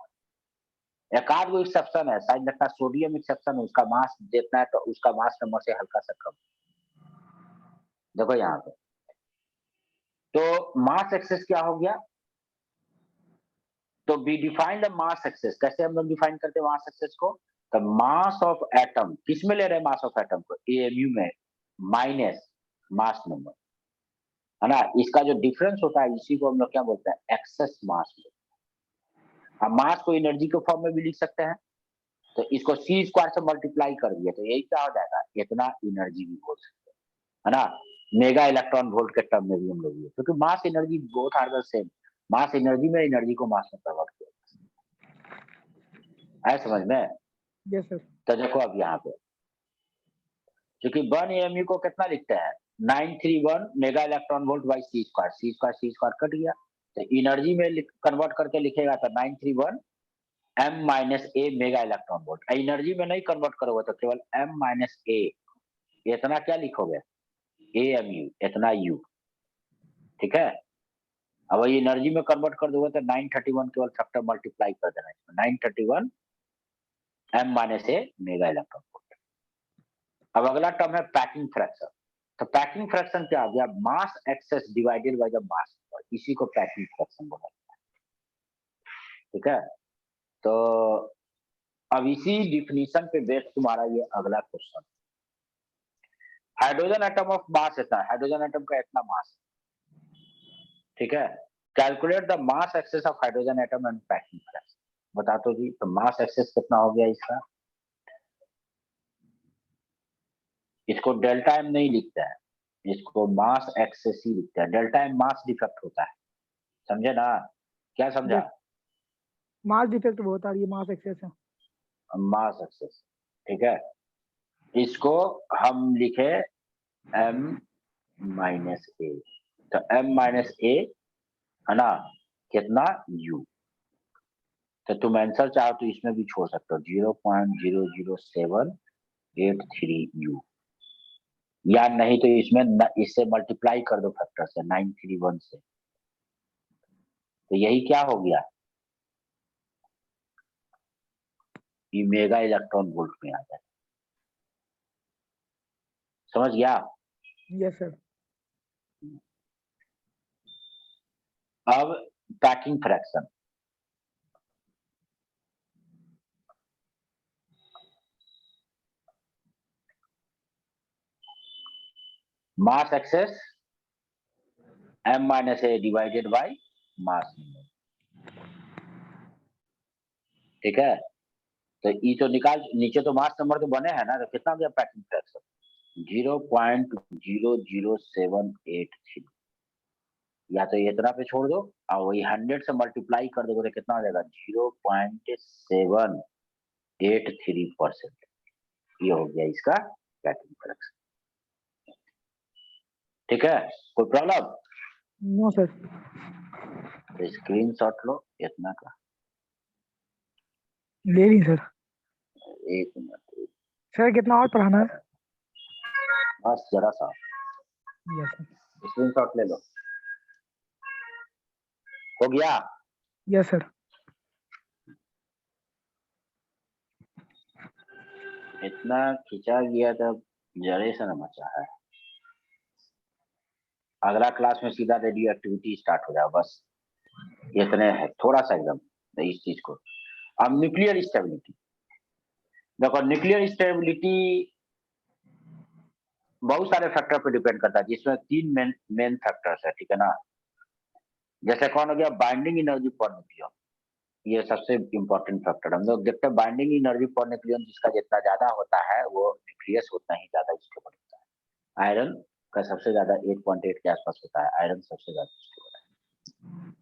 एक आध वो एक्सेप्शन है, शायद लगता है सोडियम एक्सेप्शन है, उसका मास जितना है तो उसका मास नंबर से हल्का सा कम। देखो यहाँ पे, तो मास एक्सेस क्या हो गया? तो we define the mass excess, कैसे हम लोग डिफाइन करते हैं मास एक्सेस को? तो मास ऑफ एटम, किस में ले रहे हैं मास ऑफ एटम को? एएमयू में, माइनस मास नंबर, है ना। इसका जो डिफरेंस होता है इसी को हम लोग क्या बोलते हैं? एक्सेस मास। अब मास को एनर्जी के फॉर्म में भी लिख सकते हैं, तो इसको सी स्क्वायर से मल्टीप्लाई कर दिए तो यही क्या हो जाएगा? इतना एनर्जी भी बोल सकते हैं, है ना। मेगा इलेक्ट्रॉन वोल्ट के टर्म में भी हम लोग, क्योंकि mass energy both are the same, mass energy में एनर्जी को मास में कन्वर्ट किया है, समझ में? Yes sir. तो देखो अब यहाँ पे, क्योंकि 1 एएमयू को कितना लिखते हैं? 931 mega electron volt by c square cut गया, तो एनर्जी में कन्वर्ट करके लिखेगा तो 931 m minus A mega electron volt. Energy में नहीं कन्वर्ट करोगे तो केवल m माइनस ए, इतना क्या लिखोगे? एएमयू, इतना यू, ठीक है। अब ये एनर्जी में कन्वर्ट कर दोगे तो 931 केवल फैक्टर मल्टीप्लाई कर देना इसमें, 931 m minus A mega electron volt. अब अगला टर्म है पैकिंग फ्रैक्शन। तो पैकिंग फ्रैक्शन क्या आ गया? Mass excess divided by the mass, इसी को पैकिंग फ्रैक्शन बोला जाता है, ठीक है। तो अब इसी डिफिनीशन पे बेस्ड तुम्हारा ये अगला question, hydrogen atom of mass इतना, हाइड्रोजन एटम का इतना मास, ठीक है। Calculate the mass excess of hydrogen atom and packing fraction. बता दो जी, तो मास एक्सेस कितना हो गया इसका? इसको डेल्टा एम नहीं लिखते हैं, इसको मास एक्सेस ही लिखते हैं। डेल्टा एम मास डिफेक्ट होता है, समझे ना? क्या समझा? यस। मास डिफेक्ट बहुत आ रही है, मास एक्सेस है। मास एक्सेस, ठीक है। इसको हम लिखे m माइनस ए, तो m माइनस ए, है ना, कितना? u। तो तुम आंसर चाहो तो इसमें भी छोड़ सकते हो, 0.00783 u, या नहीं तो इसमें इससे मल्टीप्लाई कर दो फैक्टर से 931 से, तो यही क्या हो गया? ये मेगा इलेक्ट्रॉन वोल्ट में आ जाए, समझ गया? Yes sir. अब packing fraction, mass excess m minus A divided by mass number, ठीक है। तो ये तो निकाल, नीचे तो मास नंबर तो बने हैं ना, तो कितना गया पैकिंग फ्रैक्शन 0.00783, या तो ये इतना पे छोड़ दो और वही 100 से मल्टीप्लाई कर दोगे तो कितना हो जाएगा 0.783%। ये हो गया इसका पैकिंग फ्रैक्शन, ठीक है। कोई प्रॉब्लम? No sir. तो स्क्रीनशॉट लो इतना का, ले ली सर। एक मिनट सर कितना और पढ़ाना है? बस जरा सा यस सर। स्क्रीनशॉट ले लो, हो गया? Yes sir. इतना खींचा गया तब जरे से न बचा है। अगला क्लास में सीधा रेडियो एक्टिविटी स्टार्ट हो जाए, बस इतने है, थोड़ा सा एकदम इस चीज को। अब न्यूक्लियर स्टेबिलिटी देखो, न्यूक्लियर स्टेबिलिटी बहुत सारे फैक्टर पर डिपेंड करता है, जिसमें 3 मेन फैक्टर्स है, ठीक है ना। जैसे कौन हो गया, बाइंडिंग एनर्जी पर न्यूक्लियन, ये सबसे इंपॉर्टेंट फैक्टर। हम लोग देखते हैं बाइंडिंग एनर्जी पर न्यूक्लियन जिसका जितना ज्यादा होता है वो न्यूक्लियस उतना ही ज्यादा स्टेबल होता है। आयरन का सबसे ज्यादा 8.8 के आसपास होता है, आयरन सबसे ज्यादा स्टेबल है।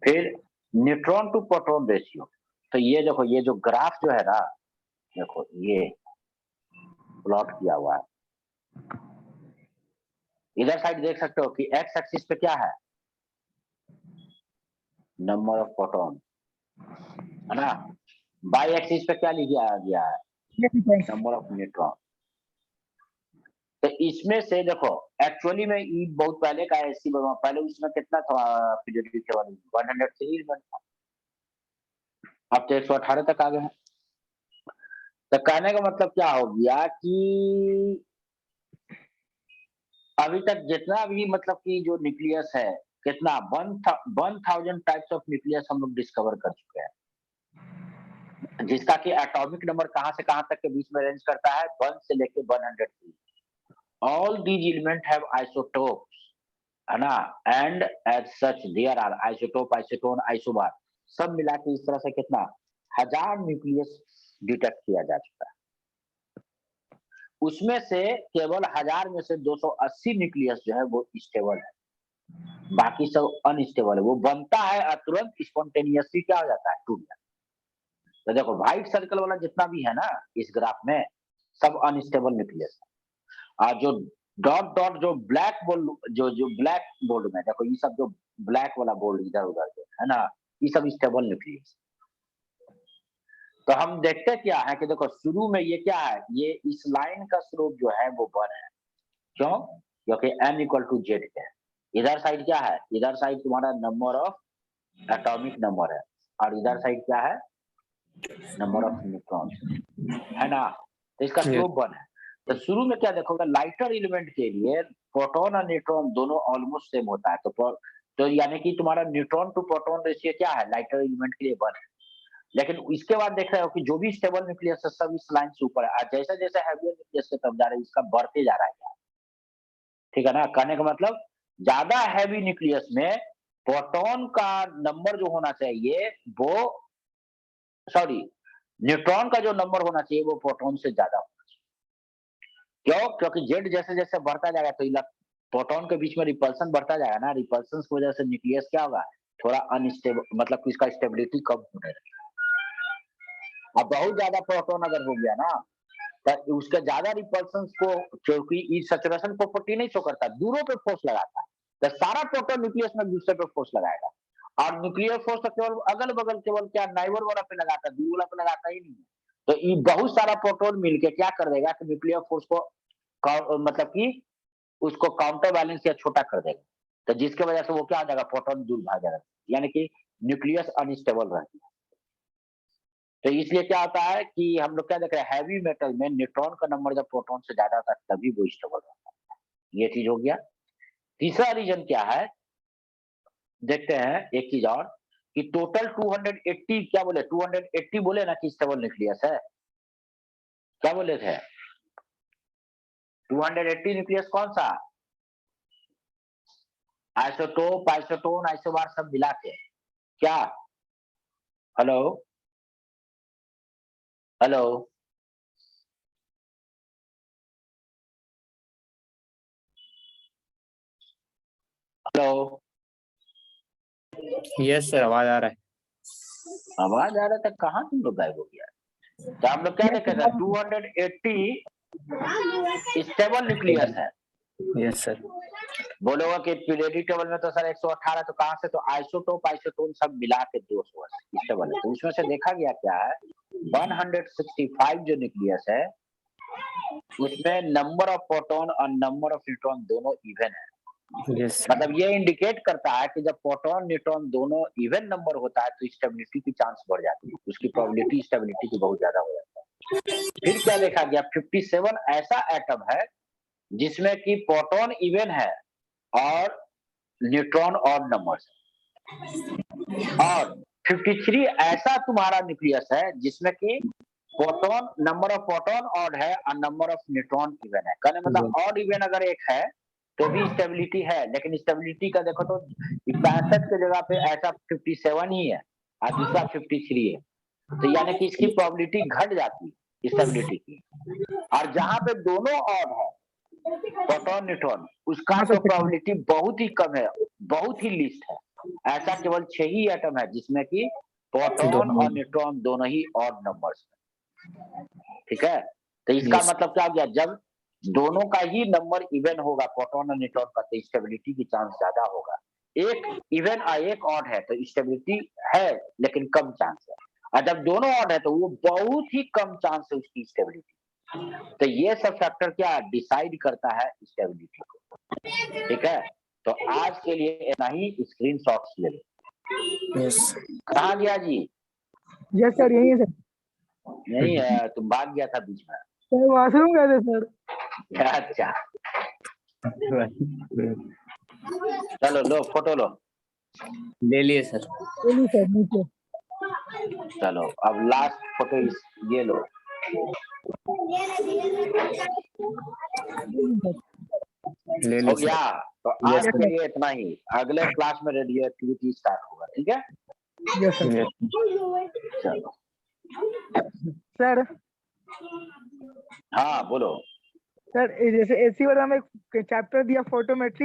फिर न्यूट्रॉन टू प्रोटॉन रेशियो, तो ये देखो, ये जो ग्राफ जो है ना, देखो ये प्लॉट किया हुआ है, इधर साइड देख सकते हो कि एक्स एक्सिस पे क्या है, नंबर ऑफ प्रोटॉन, है ना। बाई एक्सिस पे क्या लिखा गया है, नंबर ऑफ न्यूट्रॉन। तो इसमें से देखो, एक्चुअली में ये बहुत पहले का है, पहले उसमें कितना था पीरियोडिक टेबल, 103 एलिमेंट था, अब तो 118 तक आ गए हैं। तो कहने का मतलब क्या हो गया कि अभी तक जितना भी मतलब कि जो न्यूक्लियस है, कितना 1000 टाइप्स ऑफ न्यूक्लियस हम लोग डिस्कवर कर चुके हैं, जिसका कि एटॉमिक नंबर कहां से कहां तक के बीच में रेंज करता है, 1 से लेके 103। All these element have isotopes, है ना, and as such there are isotope, isotone, isobar, सब मिला के इस तरह से कितना 1000 न्यूक्लियस डिटेक्ट किया जा चुका है। उसमें से केवल 1000 में से 280 न्यूक्लियस जो है वो स्टेबल है, बाकी सब अनस्टेबल है। वो बनता है और तुरंत स्पॉन्टेनियसली क्या हो जाता है, टूट जाता है। तो देखो व्हाइट सर्कल वाला जितना भी है ना इस ग्राफ में, सब अनस्टेबल न्यूक्लियस है। और जो डॉट डॉट जो ब्लैक बोल्ड, जो ब्लैक बोल्ड में देखो, ये सब जो ब्लैक वाला बोल्ड इधर उधर जो है ना, ये सब स्टेबल न्यूक्लियस। तो हम देखते क्या है कि देखो शुरू में ये क्या है, ये इस लाइन का स्लोप जो है वो 1 है, क्यों, क्योंकि n इक्वल टू जेड है। इधर साइड क्या है, इधर साइड तुम्हारा नंबर ऑफ एटॉमिक नंबर है, और इधर साइड क्या है, नंबर ऑफ न्यूट्रॉन्स, है ना। तो इसका स्लोप 1 है। तो शुरू में क्या देखोगे, लाइटर एलिमेंट के लिए प्रोटॉन और न्यूट्रॉन दोनों ऑलमोस्ट सेम होता है। तो यानी कि तुम्हारा न्यूट्रॉन टू प्रोटॉन रेशियो क्या है, लाइटर एलिमेंट के लिए 1 है। लेकिन इसके बाद देख रहे हो कि जो भी स्टेबल न्यूक्लियस है सब इस लाइन से ऊपर है, जैसे जैसे हैवियर न्यूक्लियस की तरफ जा रहा है इसका बढ़ते जा रहा है, ठीक है ना। कहने का मतलब ज्यादा हैवी न्यूक्लियस में प्रोटॉन का नंबर जो होना चाहिए वो, सॉरी, न्यूट्रॉन का जो नंबर होना चाहिए वो प्रोटॉन से ज्यादा होना चाहिए। क्यों, क्योंकि जेड जैसे जैसे बढ़ता जाएगा तो प्रोटॉन के बीच में रिपल्सन बढ़ता जाएगा ना, रिपल्सन की वजह से न्यूक्लियस क्या होगा, थोड़ा अनस्टेबल, मतलब इसका स्टेबिलिटी कम होने लगेगा। अब बहुत ज्यादा प्रोटॉन अगर हो गया ना, तो उसके ज्यादा रिपल्सन को, क्योंकि इस सैचुरेशन प्रॉपर्टी नहीं शो करता, दूरों पे फोर्स लगाता है, तो सारा प्रोटॉन न्यूक्लियस में दूसरे पे फोर्स लगाएगा। और न्यूक्लियर फोर्स तो केवल अगल बगल, केवल क्या नाइबर वाला पे लगाता है, दूर वाला पे लगाता ही नहीं। तो ये बहुत सारा प्रोटॉन मिलके क्या कर देगा कि न्यूक्लियर फोर्स को मतलब कि उसको काउंटर बैलेंस या छोटा कर देगा, तो जिसकी वजह से वो क्या हो जाएगा, प्रोटॉन दूर भाग जाएगा, यानी कि न्यूक्लियस अनस्टेबल रहती है। तो इसलिए क्या होता है कि हम लोग क्या देख रहे हैं, हैवी मेटल में न्यूट्रॉन का नंबर जब प्रोटॉन से ज्यादा था तभी वो स्टेबल रहता है। ये चीज हो गया। तीसरा रीजन क्या है, देखते हैं एक चीज और, कि टोटल 280 क्या बोले, 280 बोले ना कि स्टेबल न्यूक्लियस है, क्या बोले थे, 280 न्यूक्लियस कौन सा, आइसोटोप, आइसोटोन, आइसोबार सब मिला के क्या? Hello hello hello, yes sir, आवाज आ रहा है। आवाज आ रहा था, कहाँ तुम लोग गायब हो गया? तो आप लोग क्या Yes, देखे थे? 280 स्टेबल न्यूक्लियस है। Yes sir. बोलोगे कि पीरियोडिक टेबल में तो सर 118, तो कहाँ से? तो आइसोटोप, आइसोटोन सब मिला के 280 स्टेबल है। तो उसमें से देखा गया क्या है, 165 जो न्यूक्लियस है उसमें नंबर ऑफ प्रोटॉन और नंबर ऑफ न्यूट्रॉन दोनों इवन है। Yes sir. मतलब ये इंडिकेट करता है कि जब प्रोटॉन न्यूट्रॉन दोनों इवन नंबर होता है तो स्टेबिलिटी की चांस बढ़ जाती है, उसकी प्रोबेबिलिटी स्टेबिलिटी की बहुत ज्यादा हो जाता है। फिर क्या देखा गया, 57 ऐसा एटम है जिसमें कि प्रोटॉन इवन है और न्यूट्रॉन ऑड नंबर्स है, और 53 ऐसा तुम्हारा न्यूक्लियस है जिसमें कि proton, number of proton odd है और नंबर ऑफ न्यूट्रॉन इवन है। कहने मतलब ऑड इवन अगर एक है तो भी स्टेबिलिटी है, लेकिन स्टेबिलिटी का देखो तो 65 के जगह पे ऐसा 57 ही है और दूसरा 53 है, तो यानी कि इसकी प्रोबेबिलिटी घट जाती है स्टेबिलिटी की। और जहां पे दोनों ऑड है प्रोटॉन न्यूट्रॉन, उसका हाँ तो सर, प्रोबेबिलिटी बहुत ही कम है, बहुत ही लिस्ट है। ऐसा केवल 6 ही एटम है जिसमें कि प्रोटॉन और न्यूट्रॉन दोनों ही ऑड नंबर्स है। ठीक है, तो इसका Yes. मतलब क्या हो गया, जब दोनों का ही नंबर इवन होगा प्रोटॉन और न्यूट्रॉन का, तो स्टेबिलिटी की चांस ज्यादा होगा। एक इवन और एक ऑड है तो स्टेबिलिटी है लेकिन कम चांस है, और जब दोनों ऑड है तो वो बहुत ही कम चांस है उसकी स्टेबिलिटी। तो ये सब फैक्टर क्या डिसाइड करता है स्टेबिलिटी को। ठीक है, तो आज के लिए इतना ही, स्क्रीनशॉट्स ले लो। यस। कहाँ गया जी? यस सर, यही है सर। नहीं है, तुम भाग गया था बीच में। सर वॉशरूम गए थे सर। अच्छा, चलो लो फोटो लो। ले लिए सर। बोलिए सर, नीचे। चलो अब लास्ट फोटो ये लो। ले हो ली गया? सर। तो आज यस के लिए इतना ही, अगले क्लास में रेडियो एक्टिविटी स्टार्ट होगा। ठीक है, यस सर। चलो। सर हाँ बोलो। सर जैसे एसी वाला में एक चैप्टर दिया फोटोमेट्री